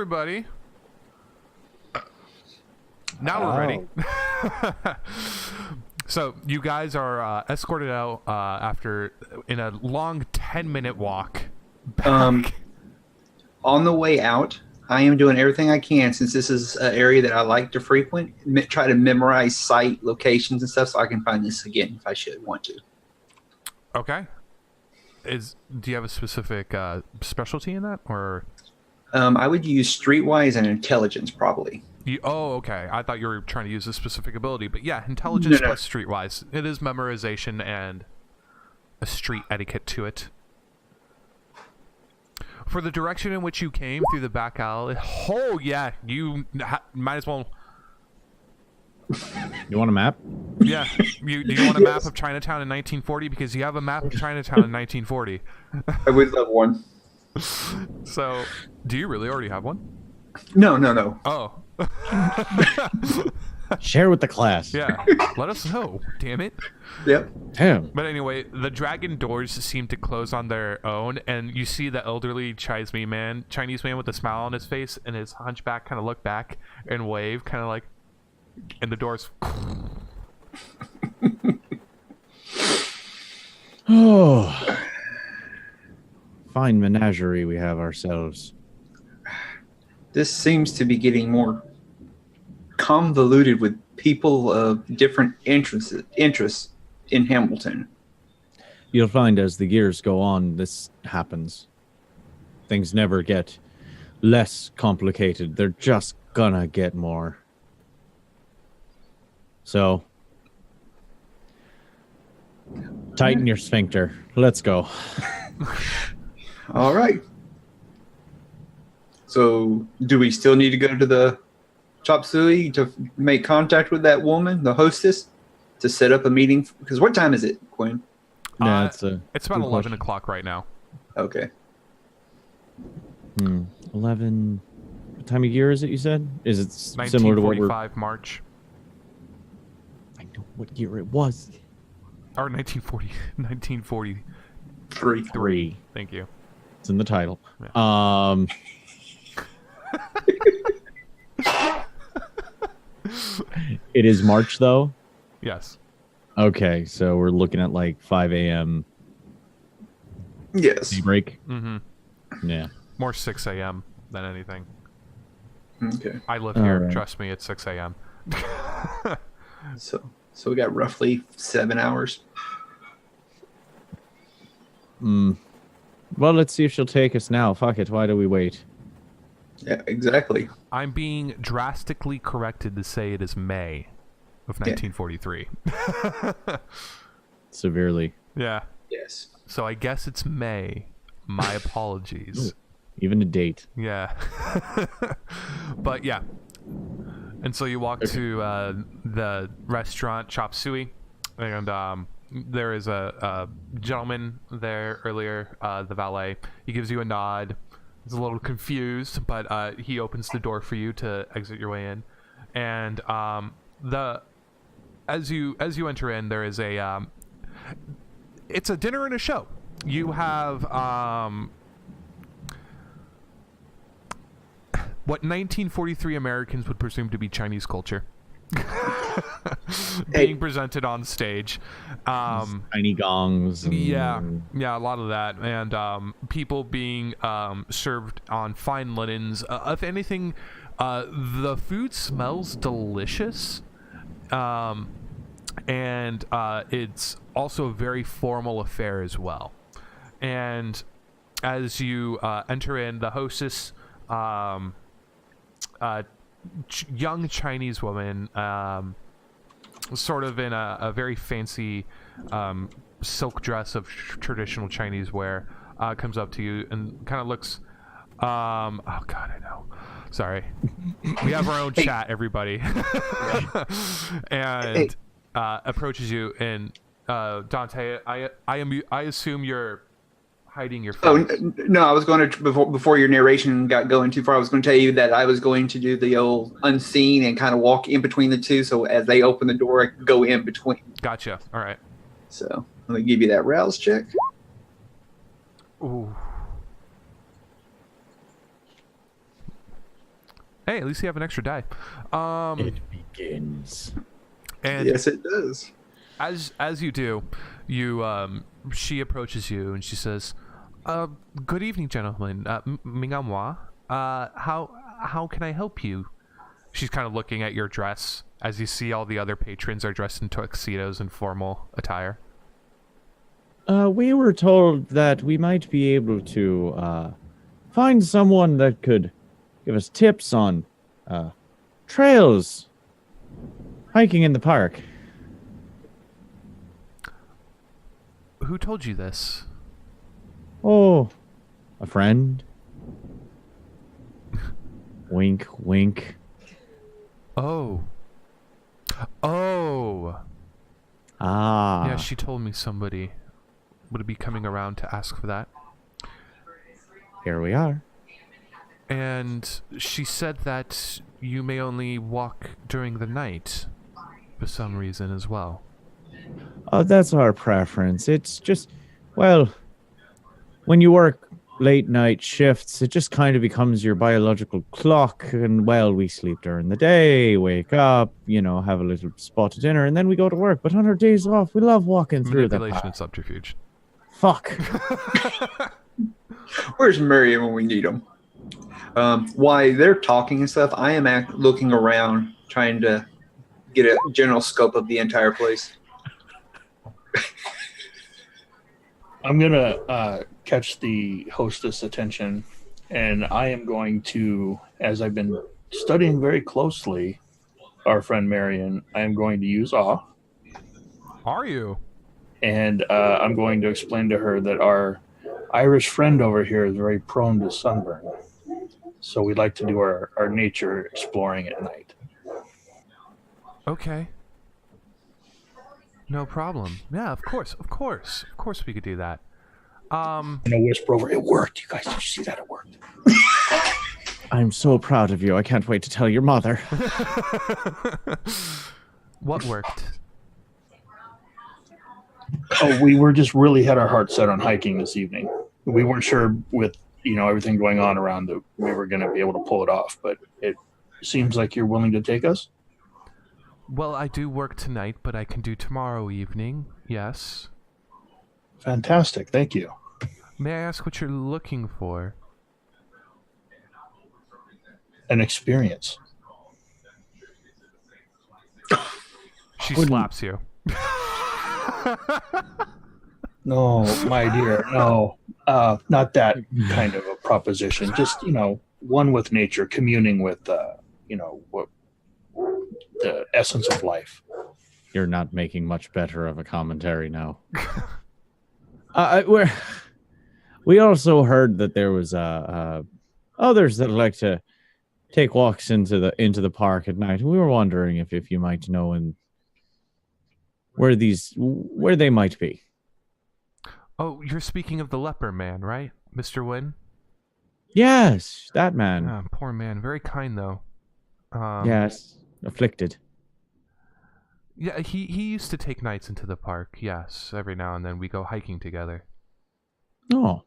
Everybody. Now we're ready. So you guys are escorted out after in a long 10-minute walk back. On the way out, I am doing everything I can, since this is an area that I like to frequent, try to memorize site locations and stuff so I can find this again if I should want to. Okay. Do you have a specific specialty in that, or? I would use streetwise and intelligence, probably. Okay. I thought you were trying to use a specific ability, but yeah, intelligence plus streetwise. It is memorization and a street etiquette to it. For the direction in which you came through the back alley, oh yeah, you might as well. You want a map? Yeah, you want a map of Chinatown in 1940, because you have a map of Chinatown in 1940. I would love one. So, do you really already have one? No. Oh. Share with the class. Yeah, let us know. Damn it. Yep. Damn. But anyway, the dragon doors seem to close on their own, and you see the elderly Chinese man with a smile on his face and his hunchback kind of look back and wave, kind of like, and the doors. Oh. Fine menagerie we have ourselves. This seems to be getting more convoluted with people of different interests in Hamilton. You'll find as the years go on, this happens. Things never get less complicated. They're just gonna get more. So, tighten your sphincter. Let's go. All right. So, do we still need to go to the chop suey to make contact with that woman, the hostess, to set up a meeting? Because what time is it, Quinn? Yeah, it's about 11 o'clock right now. Okay. 11. time of year is it? You said is it similar to what we're? 1945 March. I know what year it was. Or 1940. 3. Thank you. It's in the title. Yeah. It is March though. Yes. Okay, so we're looking at like 5 a.m. Yes. daybreak. Mm-hmm. Yeah. More 6 a.m. than anything. Okay. I live here. right. Trust me, it's 6 a.m. So we got roughly 7 hours. Well, let's see if she'll take us now. Fuck it. Why do we wait? Yeah, exactly. I'm being drastically corrected to say it is May of 1943. Severely. Yeah. Yes. So I guess it's May. My apologies. Even a date. Yeah. But yeah. And so you walk to the restaurant Chop Suey, and there is a gentleman there earlier, the valet. He gives you a nod. He's a little confused, but he opens the door for you to exit your way in. And as you enter in, there is it's a dinner and a show. You have what 1943 Americans would presume to be Chinese culture being presented on stage. Tiny gongs. And... Yeah, a lot of that, and people being served on fine linens. If anything, the food smells delicious, and it's also a very formal affair as well. And as you enter in, the hostess, young Chinese woman, sort of in a very fancy silk dress of traditional Chinese wear, comes up to you and kind of looks. Oh God, I know. Sorry, we have our own chat, everybody, and approaches you. And Dante, I assume you're hiding your phone. Oh no, I was going to before your narration got going too far. I was going to tell you that I was going to do the old unseen and kind of walk in between the two. So as they open the door, I could go in between. Gotcha. All right. So let me give you that rouse check. Ooh. Hey, at least you have an extra die. It begins. And yes, it does. As you do, she approaches you and she says, "Good evening, gentlemen. Mingamwa. How can I help you?" She's kind of looking at your dress as you see all the other patrons are dressed in tuxedos and formal attire. We were told that we might be able to find someone that could give us tips on trails, hiking in the park. Who told you this? Oh, a friend. Wink, wink. Oh. Ah. Yeah, she told me somebody would be coming around to ask for that. Here we are. And she said that you may only walk during the night for some reason as well. Oh, that's our preference. It's just, well, when you work late night shifts, it just kind of becomes your biological clock. And, well, we sleep during the day, wake up, have a little spot of dinner, and then we go to work. But on our days off, we love walking through the Manipulation and subterfuge. Fuck. Where's Miriam when we need him? While they're talking and stuff, I am looking around, trying to get a general scope of the entire place. I'm going to catch the hostess' attention, and I am going to, as I've been studying very closely our friend Marion, I am going to use awe. Are you? And I'm going to explain to her that our Irish friend over here is very prone to sunburn. So we like to do our nature exploring at night. Okay. No problem. Yeah, of course we could do that. And a whisper over, it worked. You guys, did you see that? It worked. I'm so proud of you. I can't wait to tell your mother. What worked? Oh, we were just really had our hearts set on hiking this evening. We weren't sure with everything going on around that we were going to be able to pull it off, but it seems like you're willing to take us. Well, I do work tonight, but I can do tomorrow evening. Yes. Fantastic. Thank you. May I ask what you're looking for? An experience. She slaps you. No, my dear, no. Not that kind of a proposition. Just, one with nature, communing with, what the essence of life. You're not making much better of a commentary now. We also heard that there was others that like to take walks into the park at night. We were wondering if you might know where they might be. Oh, you're speaking of the leper man, right, Mr. Wynn? Yes, that man. Oh, poor man. Very kind, though. Yes, afflicted. Yeah, he used to take nights into the park, yes. Every now and then we go hiking together. Oh.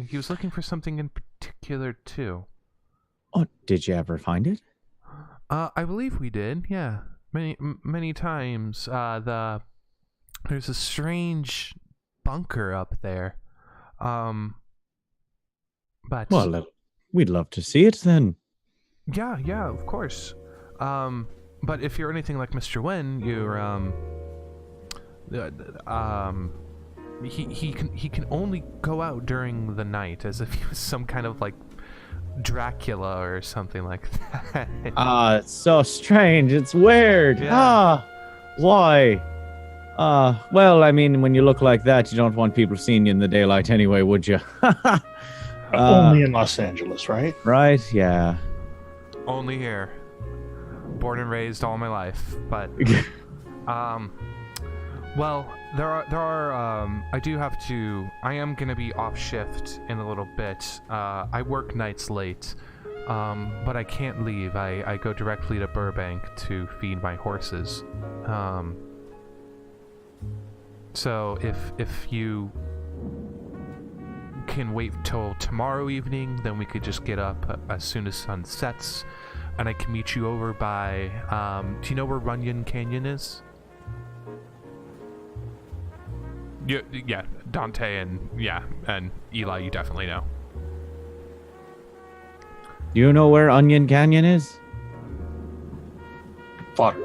He was looking for something in particular, too. Oh, did you ever find it? I believe we did, yeah. Many times. There's a strange bunker up there. But... Well, we'd love to see it then. Yeah, of course. But if you're anything like Mr. Wynn, he can only go out during the night, as if he was some kind of like Dracula or something like that. It's so strange. It's weird. Yeah. Why? Well, I mean, when you look like that, you don't want people seeing you in the daylight anyway, would you? Only in Los Angeles, right? Right, yeah. Only here. Born and raised all my life, but well, there are I am gonna be off shift in a little bit. I work nights late, but I can't leave. I go directly to Burbank to feed my horses. So if you can wait till tomorrow evening, then we could just get up as soon as sun sets, and I can meet you over by, do you know where Runyon Canyon is? Yeah, Dante and Eli, you definitely know. Do you know where Onion Canyon is? Fodder.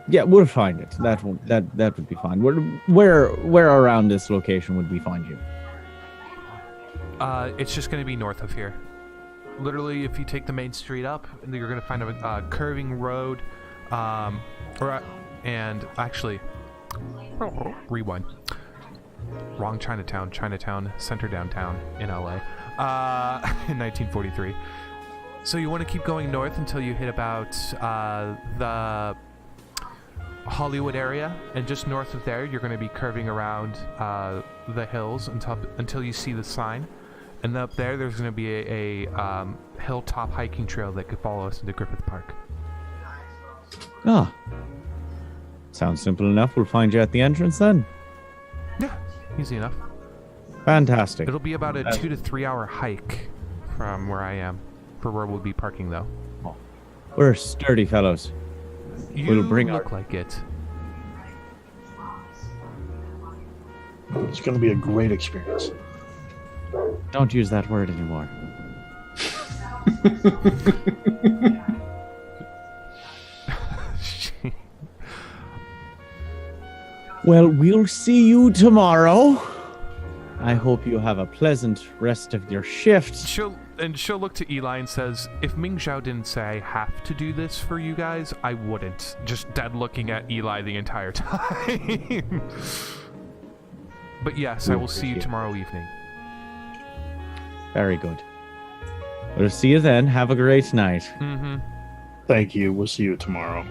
Yeah, we'll find it. That would be fine. Where around this location would we find you? It's just going to be north of here. Literally, if you take the main street up, you're going to find a curving road, and actually, rewind. Wrong Chinatown. Chinatown, center downtown in LA, in 1943. So you want to keep going north until you hit about the Hollywood area, and just north of there, you're going to be curving around the hills until you see the sign. And up there, there's going to be a hilltop hiking trail that could follow us into Griffith Park. Ah. Sounds simple enough. We'll find you at the entrance then. Yeah, easy enough. Fantastic. It'll be about a 2 to 3 hour hike from where I am, for where we'll be parking, though. Oh. We're sturdy fellows. We'll look like it. It's going to be a great experience. Don't use that word anymore. Well, we'll see you tomorrow. I hope you have a pleasant rest of your shift. She'll look to Eli and says, if Ming Zhao didn't say I have to do this for you guys, I wouldn't. Just dead looking at Eli the entire time. But yes, I will see you tomorrow evening. Very good. We'll see you then. Have a great night. Mm-hmm. Thank you. We'll see you tomorrow.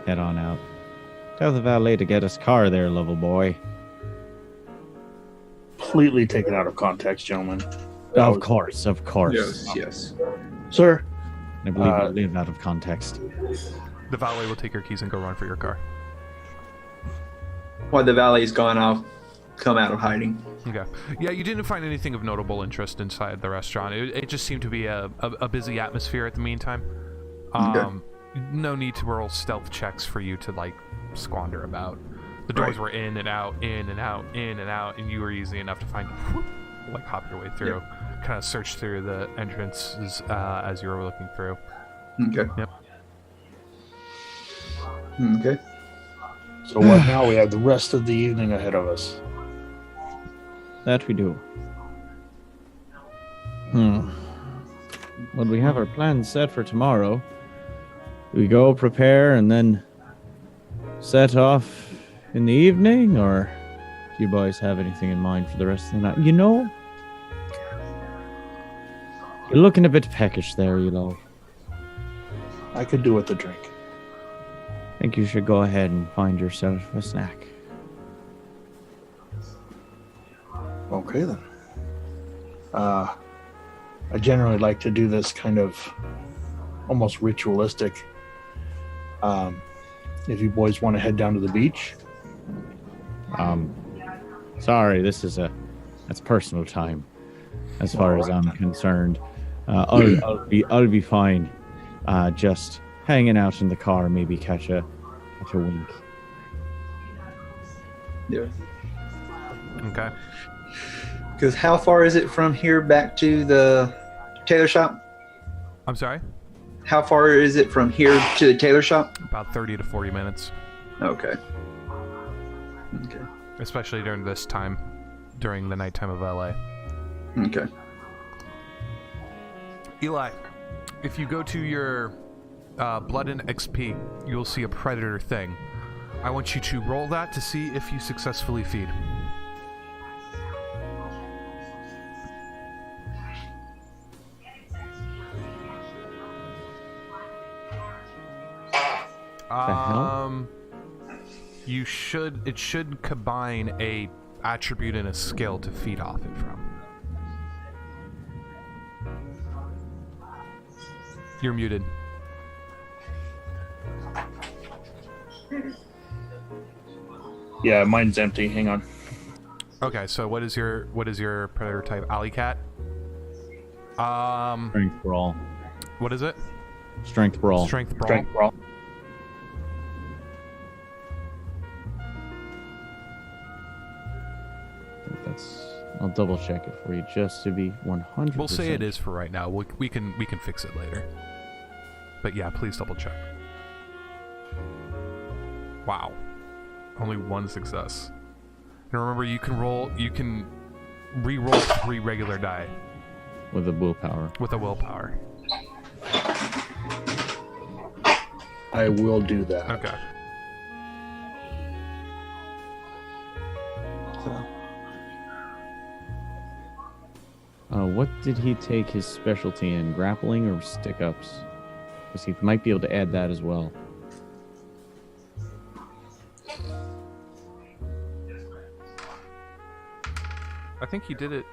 Head on out. Tell the valet to get us car there, little boy. Completely taken out of context, gentlemen. Of course. Yes. Sir, I believe you live out of context. The valet will take your keys and go run for your car. While the valet's gone, I'll come out of hiding. Okay. Yeah, you didn't find anything of notable interest inside the restaurant. It just seemed to be a busy atmosphere at the meantime. Okay. No need to roll stealth checks for you to, like, squander about. The doors were in and out, in and out, in and out, and you were easy enough to find, like, hop your way through. Yep. Kind of search through the entrances as you were looking through. Okay. Yep. Okay. so what now? We have the rest of the evening ahead of us. That we do. Well, we have our plans set for tomorrow. We go prepare and then set off in the evening, or do you boys have anything in mind for the rest of the night? You know, you're looking a bit peckish there, you know. I could do with a drink. I think you should go ahead and find yourself a snack. Okay, then. I generally like to do this kind of almost ritualistic. If you boys want to head down to the beach. Sorry, that's personal time, as far as I'm concerned. I'll be fine. Just hanging out in the car, maybe catch a wink. Yeah. Okay. Because how far is it from here back to the tailor shop? I'm sorry? How far is it from here to the tailor shop? About 30 to 40 minutes. Okay. Okay. Especially during this time, during the nighttime of LA. Okay. Eli, if you go to your Blood and XP, you'll see a predator thing. I want you to roll that to see if you successfully feed. It should combine a attribute and a skill to feed off it from. You're muted. Yeah, mine's empty. Hang on. Okay, so what is your predator type? Alley cat? Strength brawl. What is it? Strength brawl. Strength brawl. Strength brawl. I'll double check it for you just to be 100%. We'll say it is for right now. We can fix it later. But yeah, please double check. Wow. Only one success. And remember, you can re-roll 3 regular die. With a willpower. With a willpower. I will do that. Okay. What did he take his specialty in? Grappling or stick-ups? Because he might be able to add that as well. I think he did it.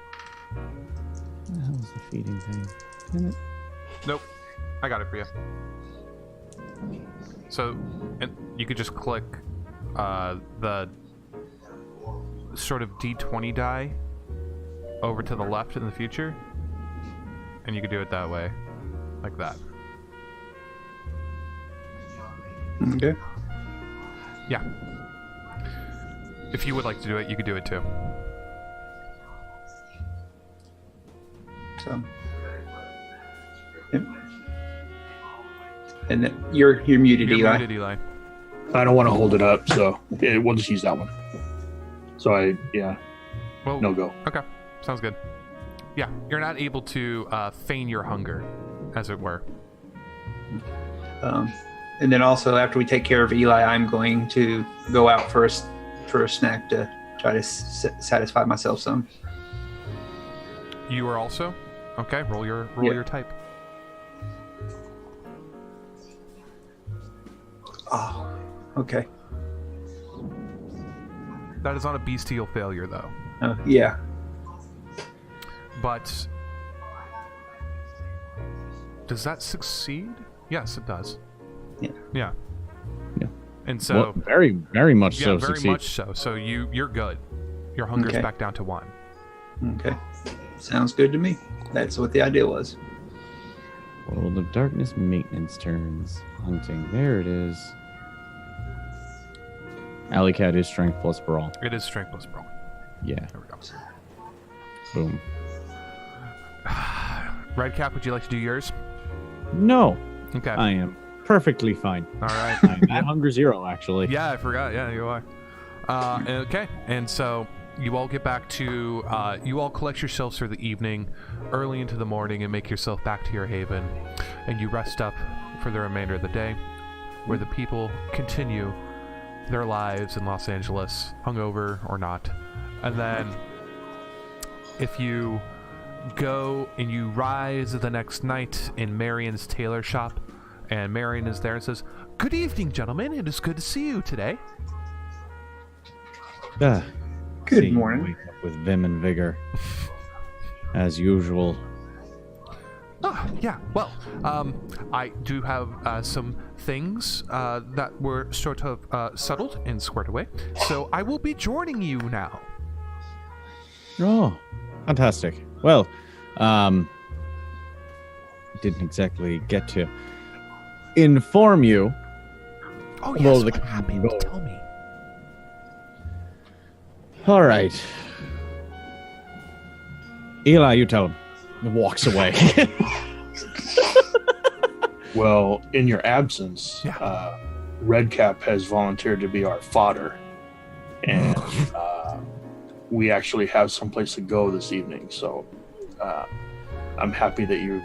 What the hell is the feeding thing? Damn it. Nope. I got it for you. So, and you could just click the sort of D20 die over to the left in the future, and you could do it that way, like that. Okay. Yeah. If you would like to do it, you could do it too. So. Yep. And then you're muted, You're Eli. muted, Eli. I don't want to hold it up, so we'll just use that one. So Well, no go. Okay, sounds good. Yeah, you're not able to feign your hunger, as it were. And then also after we take care of Eli, I'm going to go out for a snack to try to satisfy myself some. You are also? Okay, roll your type. Oh, okay. That is on a bestial failure, though. Yeah. But does that succeed? Yes, it does. Yeah. Yeah. Yeah. And so Well, very, very much yeah, so. very succeed. much so. So you're good. Your hunger's Okay. back down to 1. Okay. Sounds good to me. That's what the idea was. World of Darkness maintenance turns. Hunting. There it is. Alley Cat is strength plus brawl. It is strength plus brawl. Yeah. There we go. Boom. Redcap, would you like to do yours? No, Okay. I am perfectly fine. All right. I'm at hunger 0, actually. Yeah, I forgot. Yeah, you are. Okay, and so you all get back to, you all collect yourselves for the evening, early into the morning, and make yourself back to your haven, and you rest up for the remainder of the day, where the people continue their lives in Los Angeles, hungover or not. And then, if you go and you rise the next night in Marion's tailor shop, and Marion is there and says, "Good evening, gentlemen. It is good to see you today." Ah, Good see you morning. Wake up with vim and vigor, as usual. Ah, yeah. Well, I do have some things that were sort of settled and squared away, so I will be joining you now. Oh, fantastic. Well, didn't exactly get to inform you. Oh, Well, yes. the- What happened? Tell me. All right. Eli, you tell him. Walks away. Well, in your absence, Yeah. Redcap has volunteered to be our fodder, and we actually have someplace to go this evening. So I'm happy that you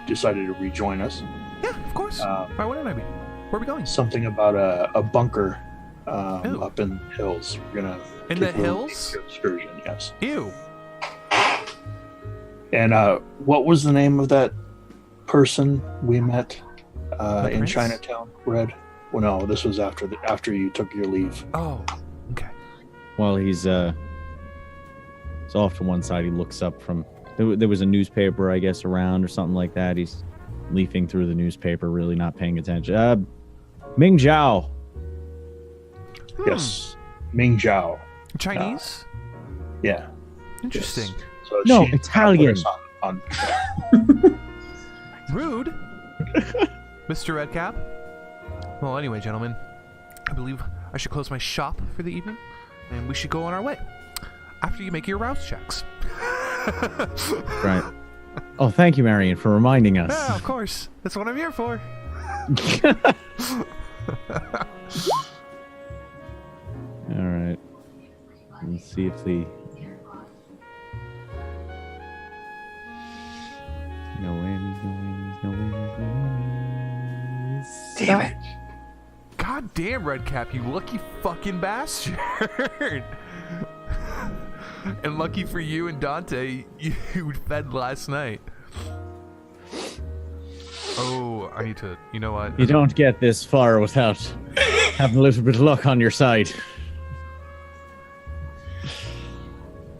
decided to rejoin us. Yeah, of course. Why wouldn't I be? Where are we going? Something about a bunker Ew. up in the hills. We're gonna In take the a little hills? excursion. Yes. Ew. And what was the name of that person we met in prince? Chinatown? Red. Well, no, this was after you took your leave. Oh, okay. While he's off to one side, he looks up from. There was a newspaper, I guess, around or something like that. He's leafing through the newspaper, really not paying attention. Ming Zhao. Yes, Ming Zhao. Chinese? Yeah. Interesting. Yes. So No, she Italian. put us on Rude. Mr. Redcap? Well, anyway, gentlemen, I believe I should close my shop for the evening, and we should go on our way. After you make your rouse checks. Right. Oh, thank you, Marion, for reminding us. Yeah, of course. That's what I'm here for. All right. Let's see if the. No whammies, no whammies, no whammies, no whammies. Damn it. God damn, Redcap, you lucky fucking bastard. And lucky for you and Dante, you fed last night. Oh, I need to. You know what? You don't get this far without having a little bit of luck on your side.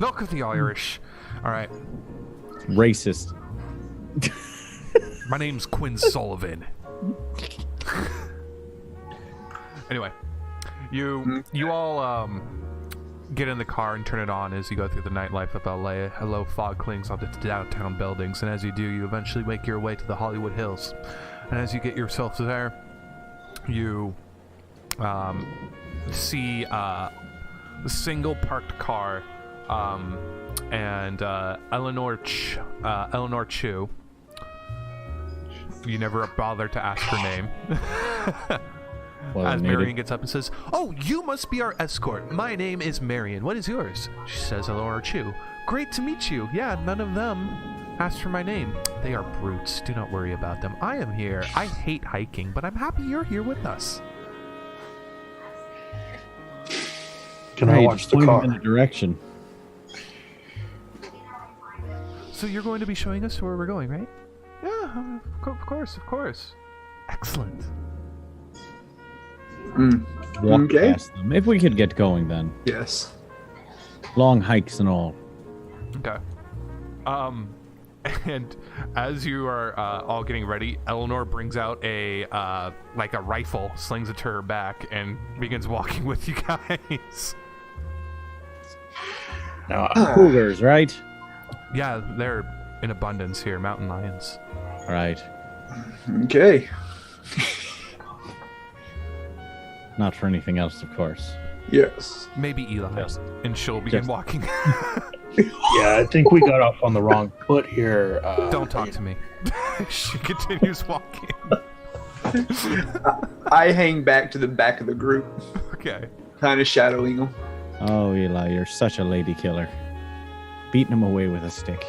Luck of the Irish. All right. Racist. My name's Quinn Sullivan. Anyway, you all get in the car and turn it on as you go through the nightlife of LA. Hello, fog clings onto the downtown buildings, and as you do, you eventually make your way to the Hollywood Hills. And as you get yourself there, you see a single parked car, and Eleanor Chu. You never bother to ask her name. Well, As needed. Marion gets up and says, "Oh, you must be our escort. My name is Marion. What is yours?" She says, "Eleanor Chu. Great to meet you. Yeah, none of them asked for my name. They are brutes. Do not worry about them. I am here. I hate hiking, but I'm happy you're here with us." Can I Right, watch the point car? him in the direction. So you're going to be showing us where we're going, right? Yeah, of course, of course. Excellent. walk Okay. past them. If we could get going, then. Yes. Long hikes and all. Okay. And as you are all getting ready, Eleanor brings out a like a rifle, slings it to her back, and begins walking with you guys. Now, Cougars, right? Yeah, they're in abundance here, mountain lions. All right. Okay. Not for anything else, of course. Yes. Maybe Eli. Yes. And she'll begin Just- walking. yeah, I think we got off on the wrong foot here. Don't talk to me. She continues walking. I hang back to the back of the group, Okay. kind of shadowing them. Oh, Eli, you're such a lady killer. Beating him away with a stick.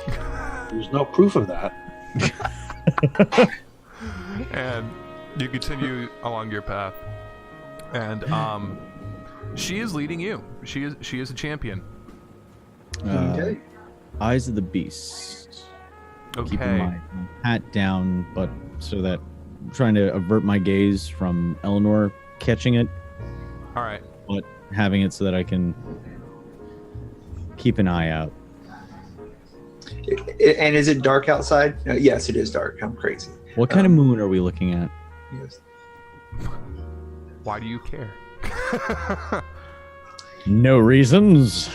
There's no proof of that. And you continue along your path. And she is leading you. She is a champion. Okay. Eyes of the Beast. Keeping Okay. my hat down, but so that I'm trying to avert my gaze from Eleanor catching it, All right. but having it so that I can keep an eye out. And is it dark outside? Yes, it is dark. I'm crazy. What kind of moon are we looking at? Yes. Why do you care? No reasons.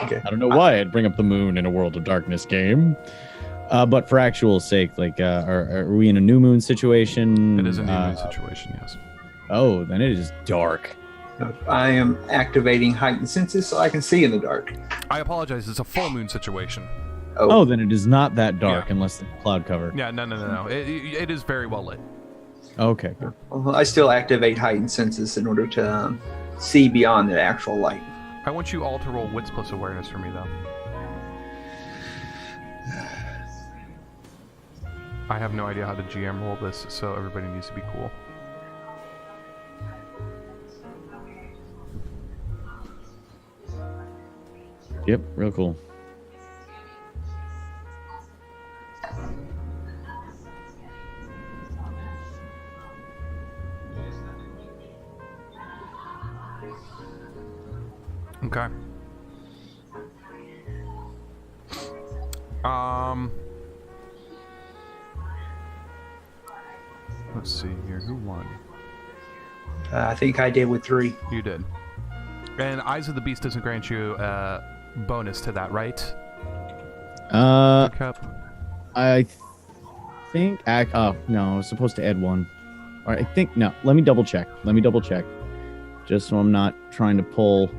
Okay. I don't know why I'd bring up the moon in a World of Darkness game. But for actual sake, like, are we in a new moon situation? It is a new moon situation, yes. Oh, then it is dark. I am activating heightened senses so I can see in the dark. I apologize. It's a full moon situation. Oh, then it is not that dark Yeah. unless the cloud cover. Yeah, no. It is very well lit. Okay. Well, I still activate heightened senses in order to see beyond the actual light. I want you all to roll wits plus awareness for me, though. I have no idea how to GM roll this, so everybody needs to be cool. Yep, real cool. Okay. Let's see here. Who won? I think I did with 3. You did. And Eyes of the Beast doesn't grant you a bonus to that, right? Cup. I think. Oh no, I was supposed to add 1. All right, I think no. Let me double check. Just so I'm not trying to pull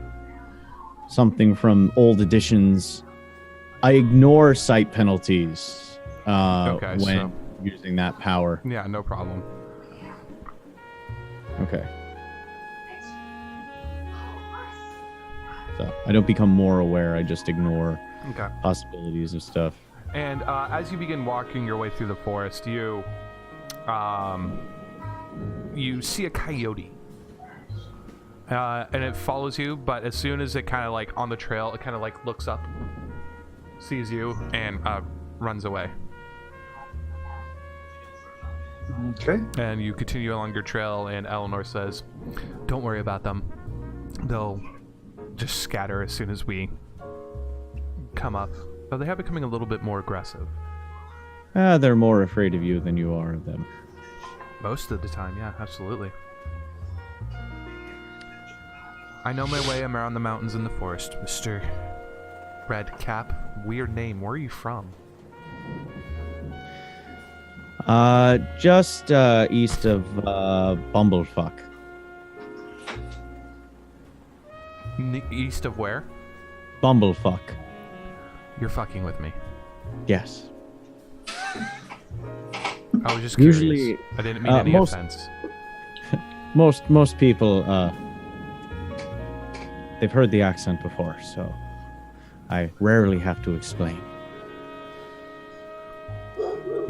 something from old editions. I ignore sight penalties when using that power. Yeah, no problem. Okay. So I don't become more aware. I just ignore Okay. possibilities of stuff. And as you begin walking your way through the forest, you see a coyote. And it follows you, but as soon as it kind of like on the trail, it kind of like looks up, sees you, and runs away. Okay. And you continue along your trail, and Eleanor says, "Don't worry about them. They'll just scatter as soon as we come up. But they are becoming a little bit more aggressive. They're more afraid of you than you are of them. Most of the time, yeah, absolutely. I know my way around the mountains and the forest, Mr. Red Cap. Weird name. Where are you from? Just east of Bumblefuck. East of where? Bumblefuck. You're fucking with me. Yes. I was just curious. Usually, I didn't mean any offense. Most people, they've heard the accent before, so I rarely have to explain.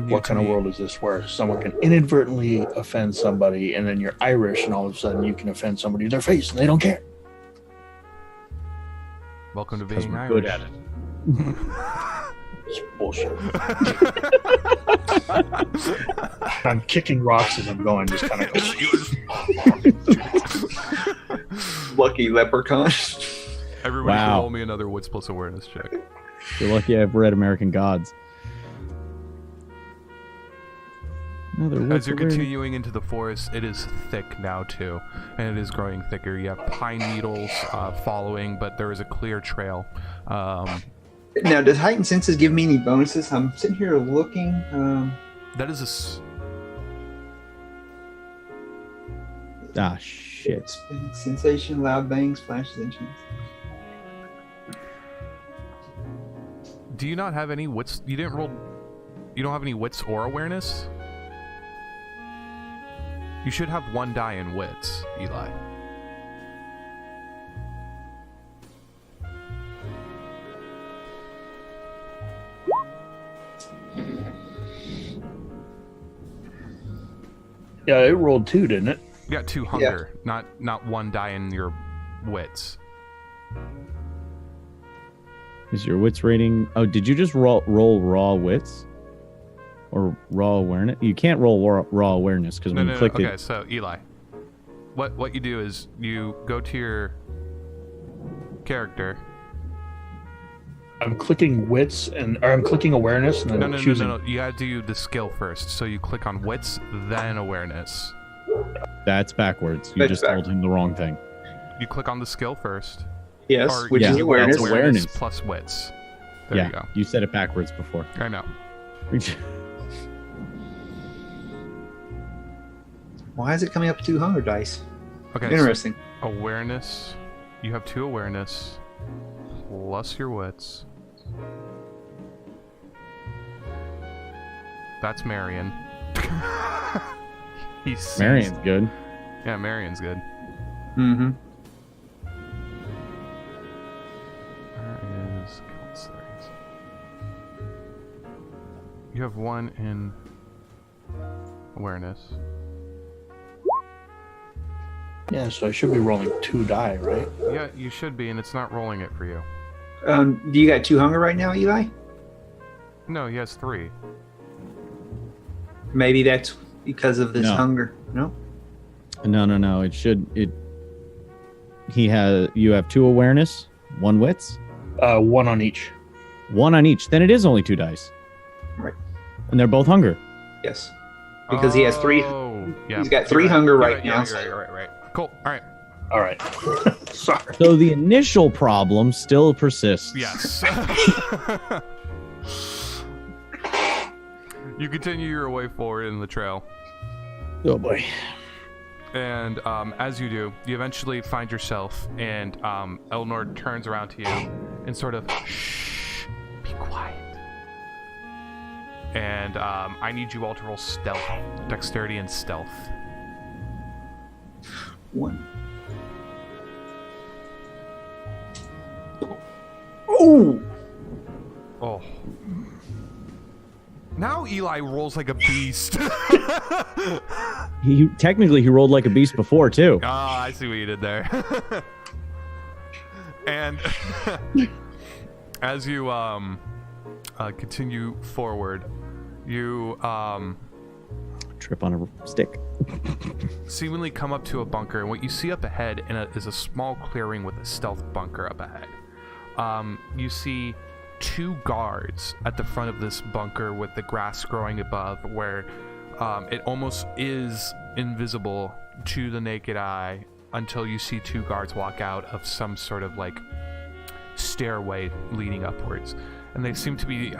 What kind of world is this where someone can inadvertently offend somebody and then you're Irish and all of a sudden you can offend somebody to their face and they don't care? Welcome to Because being we're Irish. good at it. It's bullshit. I'm kicking rocks as I'm going, just kind of. Lucky leprechaun. Everybody Wow. can roll me another wits plus awareness check. You're lucky I've read American Gods. Another As wits you're awareness. continuing into the forest, it is thick now too, and it is growing thicker. You have pine needles following, but there is a clear trail. Now, does heightened senses give me any bonuses? I'm sitting here looking. That is a. Ah, shit. Sensation, loud bangs, flashes, and chance. Do you not have any wits? You didn't roll. You don't have any wits or awareness? You should have one die in wits, Eli. Yeah, it rolled 2, didn't it? You got 2 hunger, not one die in your wits. Is your wits rating? Oh, did you just roll raw wits? Or raw awareness? You can't roll raw awareness because when you click Okay, it. so Eli, what you do is you go to your character. I'm clicking wits or I'm clicking awareness and then No. choosing. You gotta do the skill first. So you click on wits, then awareness. That's backwards. You That's just told him the wrong thing. You click on the skill first. Yes, Or which yeah, is awareness. that's awareness. plus wits. There yeah, you go. you said it backwards before. I know. Why is it coming up 2 hunger dice? Okay. Interesting. So awareness. You have 2 awareness plus your wits. That's Marion. He's Marion's good. Yeah, Marion's good. Mm-hmm. Where is Coetrie? You have 1 in awareness. Yeah, so I should be rolling 2 die, right? Yeah, you should be, and it's not rolling it for you. Do you got 2 hunger right now, Eli? No, he has 3. Maybe that's because of this No. hunger. No? No. It should. You have 2 awareness, 1 wits, 1 on each. 1 on each. Then it is only 2 dice. Right. And they're both hunger. Yes. Because he has 3. Oh, yeah. He's got You're 3 right. hunger You're right now. Yeah, right. Cool. All right. All right. Sorry. So the initial problem still persists. Yes. You continue your way forward in the trail, Oh boy. and as you do, you eventually find yourself, and Eleanor turns around to you and sort of, shh, be quiet. And I need you all to roll stealth, dexterity and stealth. 1. Oh! Oh. Now Eli rolls like a beast. He rolled like a beast before too. Ah, I see what you did there. And as you continue forward, you Trip on a stick. seemingly come up to a bunker, and what you see up ahead is a small clearing with a stealth bunker up ahead. You see 2 guards at the front of this bunker with the grass growing above, where it almost is invisible to the naked eye until you see 2 guards walk out of some sort of like stairway leading upwards, and they seem to be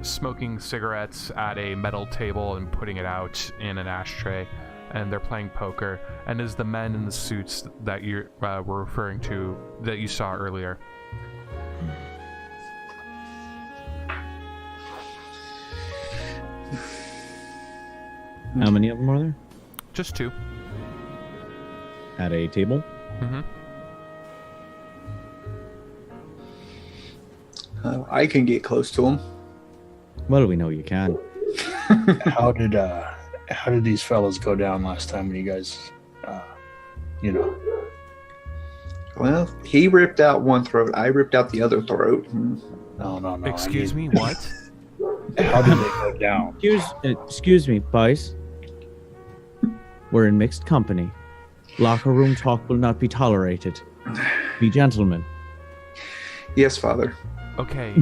smoking cigarettes at a metal table and putting it out in an ashtray, and they're playing poker, and is the men in the suits that you were referring to that you saw earlier. How many of them are there? Just 2. At a table? Mm-hmm. I can get close to him. Well, we know you can. How did these fellas go down last time when you guys, Well, he ripped out one throat. I ripped out the other throat. No. Excuse me, what? How did they go down? Excuse me, boys. We're in mixed company. Locker room talk will not be tolerated. Be gentlemen. Yes, Father. Okay.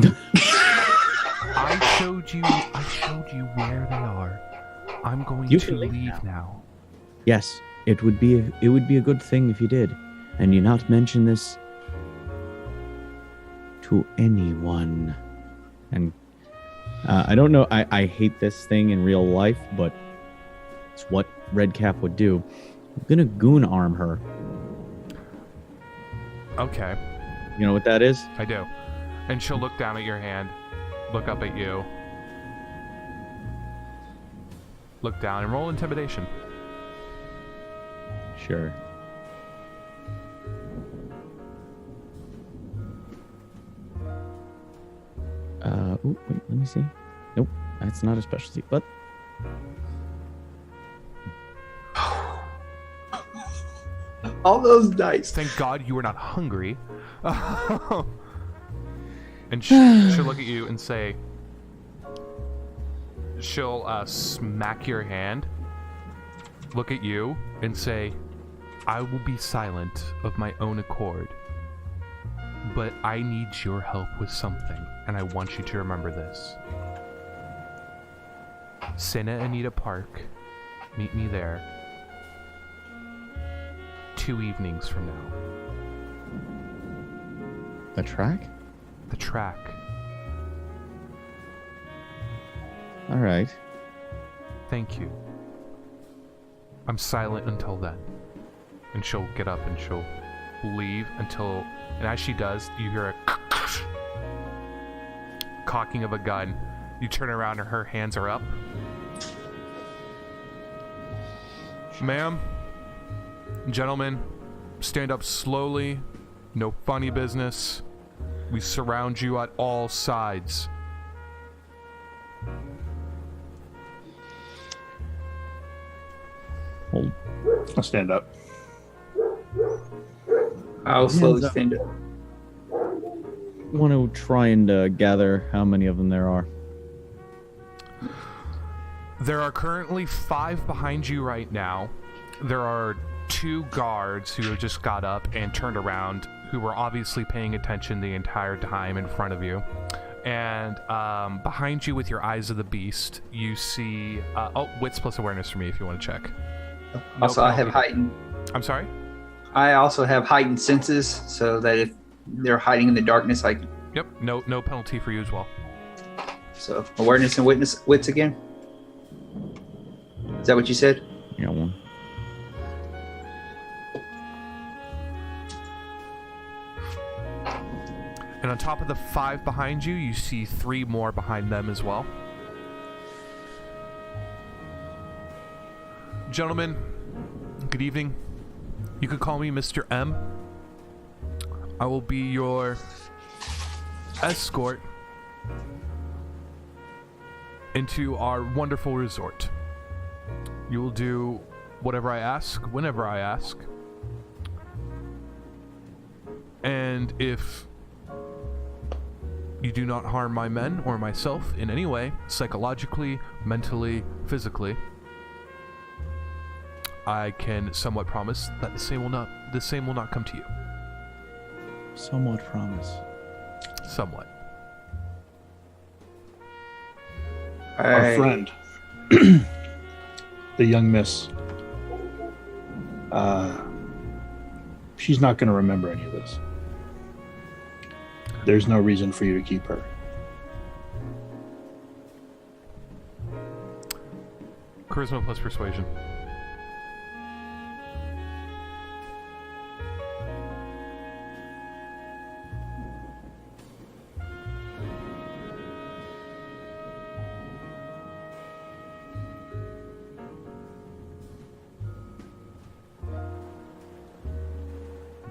I showed you where they are. I'm going You to can leave leave now. Yes, it would be a good thing if you did, and you not mention this to anyone. And I don't know. I hate this thing in real life, but it's what Redcap would do. I'm gonna goon arm her. Okay. You know what that is? I do. And she'll look down at your hand, look up at you, look down, and roll intimidation. Sure. Ooh, wait, let me see. Nope, that's not a specialty, but All those dice. Thank God you were not hungry. And she'll look at you and say, she'll smack your hand, look at you, and say, I will be silent of my own accord, but I need your help with something, and I want you to remember this. Santa Anita Park, meet me there 2 evenings from now. the track? The track. All right. Thank you. I'm silent until then. And she'll get up and she'll leave until... And as she does, you hear a... cocking of a gun. You turn around and her hands are up. Ma'am, gentlemen, stand up slowly. No funny business. We surround you at all sides. Hold. I'll stand up. I'll slowly stand up. Want to try and gather how many of them there are. There are currently 5 behind you right now. There are 2 guards who have just got up and turned around, who were obviously paying attention the entire time in front of you. And behind you with your eyes of the beast, you see... wits plus awareness for me if you want to check. Also, I have heightened... I'm sorry? I also have heightened senses, so that if they're hiding in the darkness, I... Yep, no penalty for you as well. So, awareness and wits again? Is that what you said? Yeah, one. And on top of the 5 behind you, you see 3 more behind them as well. Gentlemen, good evening. You could call me Mr. M. I will be your escort into our wonderful resort. You will do whatever I ask, whenever I ask. And if you do not harm my men or myself in any way, psychologically, mentally, physically, I can somewhat promise that the same will not come to you. Somewhat promise. Somewhat. Our friend, the young miss, she's not going to remember any of this. There's no reason for you to keep her. Charisma plus persuasion.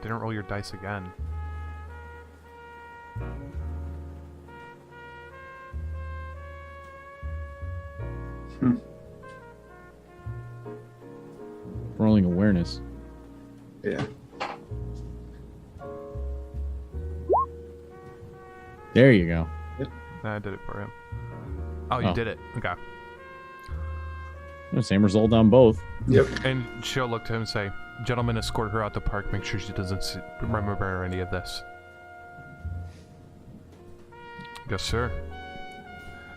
Didn't roll your dice again. Rolling awareness. Yeah. There you go. I did it for him. Oh, you did it. Okay. Same result on both. Yep. And she'll look to him and say, "Gentlemen, escort her out the park. Make sure she doesn't remember any of this." Yes, sir.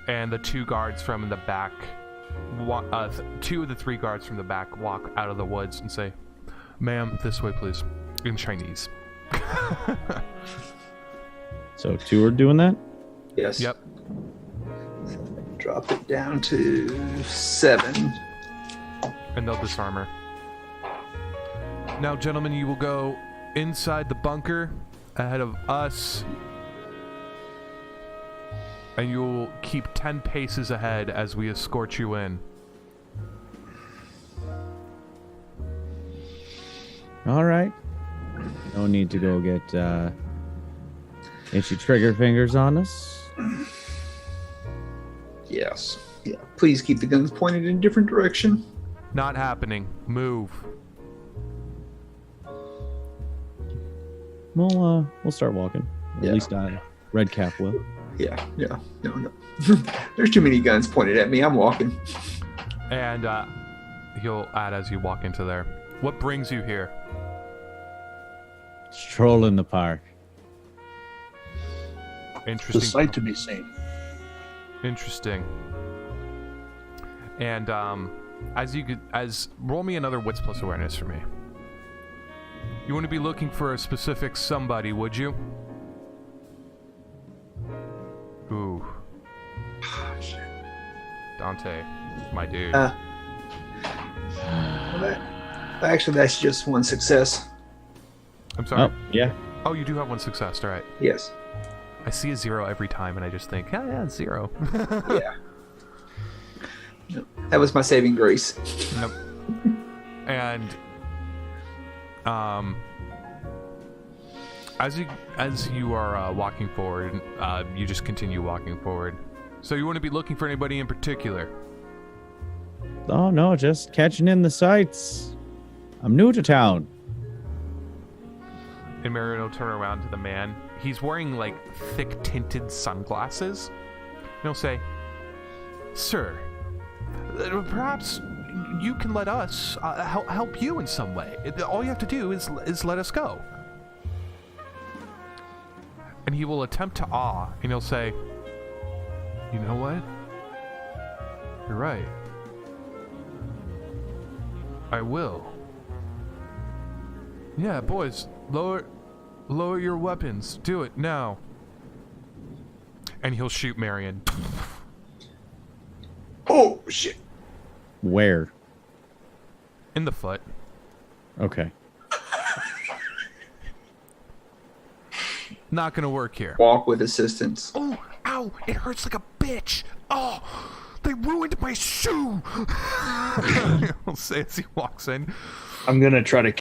And the two guards from the back, two of the three guards from the back walk out of the woods and say, "Ma'am, this way, please," in Chinese. So 2 are doing that? Yes. Yep. Drop it down to 7. And they'll disarm her. Now, gentlemen, you will go inside the bunker ahead of us. And you will keep 10 paces ahead as we escort you in. All right. No need to go get itchy trigger fingers on us. Yes. Yeah. Please keep the guns pointed in a different direction. Not happening. Move. We'll start walking. Yeah. At least Red Cap will. Yeah. No. There's too many guns pointed at me. I'm walking. And he'll add as you walk into there. What brings you here? Stroll in the park. The Interesting. sight to be seen. Interesting. And as roll me another wits plus awareness for me. You want to be looking for a specific somebody, would you? Ooh. Dante, my dude. Actually, that's just one success. I'm sorry. Oh, yeah. Oh, you do have one success. All right. Yes. I see a 0 every time, and I just think, yeah, 0. Yeah. That was my saving grace. Nope. And as you are walking forward, you just continue walking forward. So you want to be looking for anybody in particular? Oh, no, just catching in the sights. I'm new to town. And Marion will turn around to the man. He's wearing like thick tinted sunglasses. And he'll say, "Sir, perhaps you can let us help you in some way. All you have to do is let us go." And he will attempt to awe, and he'll say, "You know what? You're right. I will. Yeah, boys, lower your weapons. Do it now." And he'll shoot Marion. Oh, shit. Where? In the foot. Okay. Not gonna work here. Walk with assistance. Oh, ow, it hurts like a bitch. Oh, they ruined my shoe. He'll say as he walks in. I'm gonna try to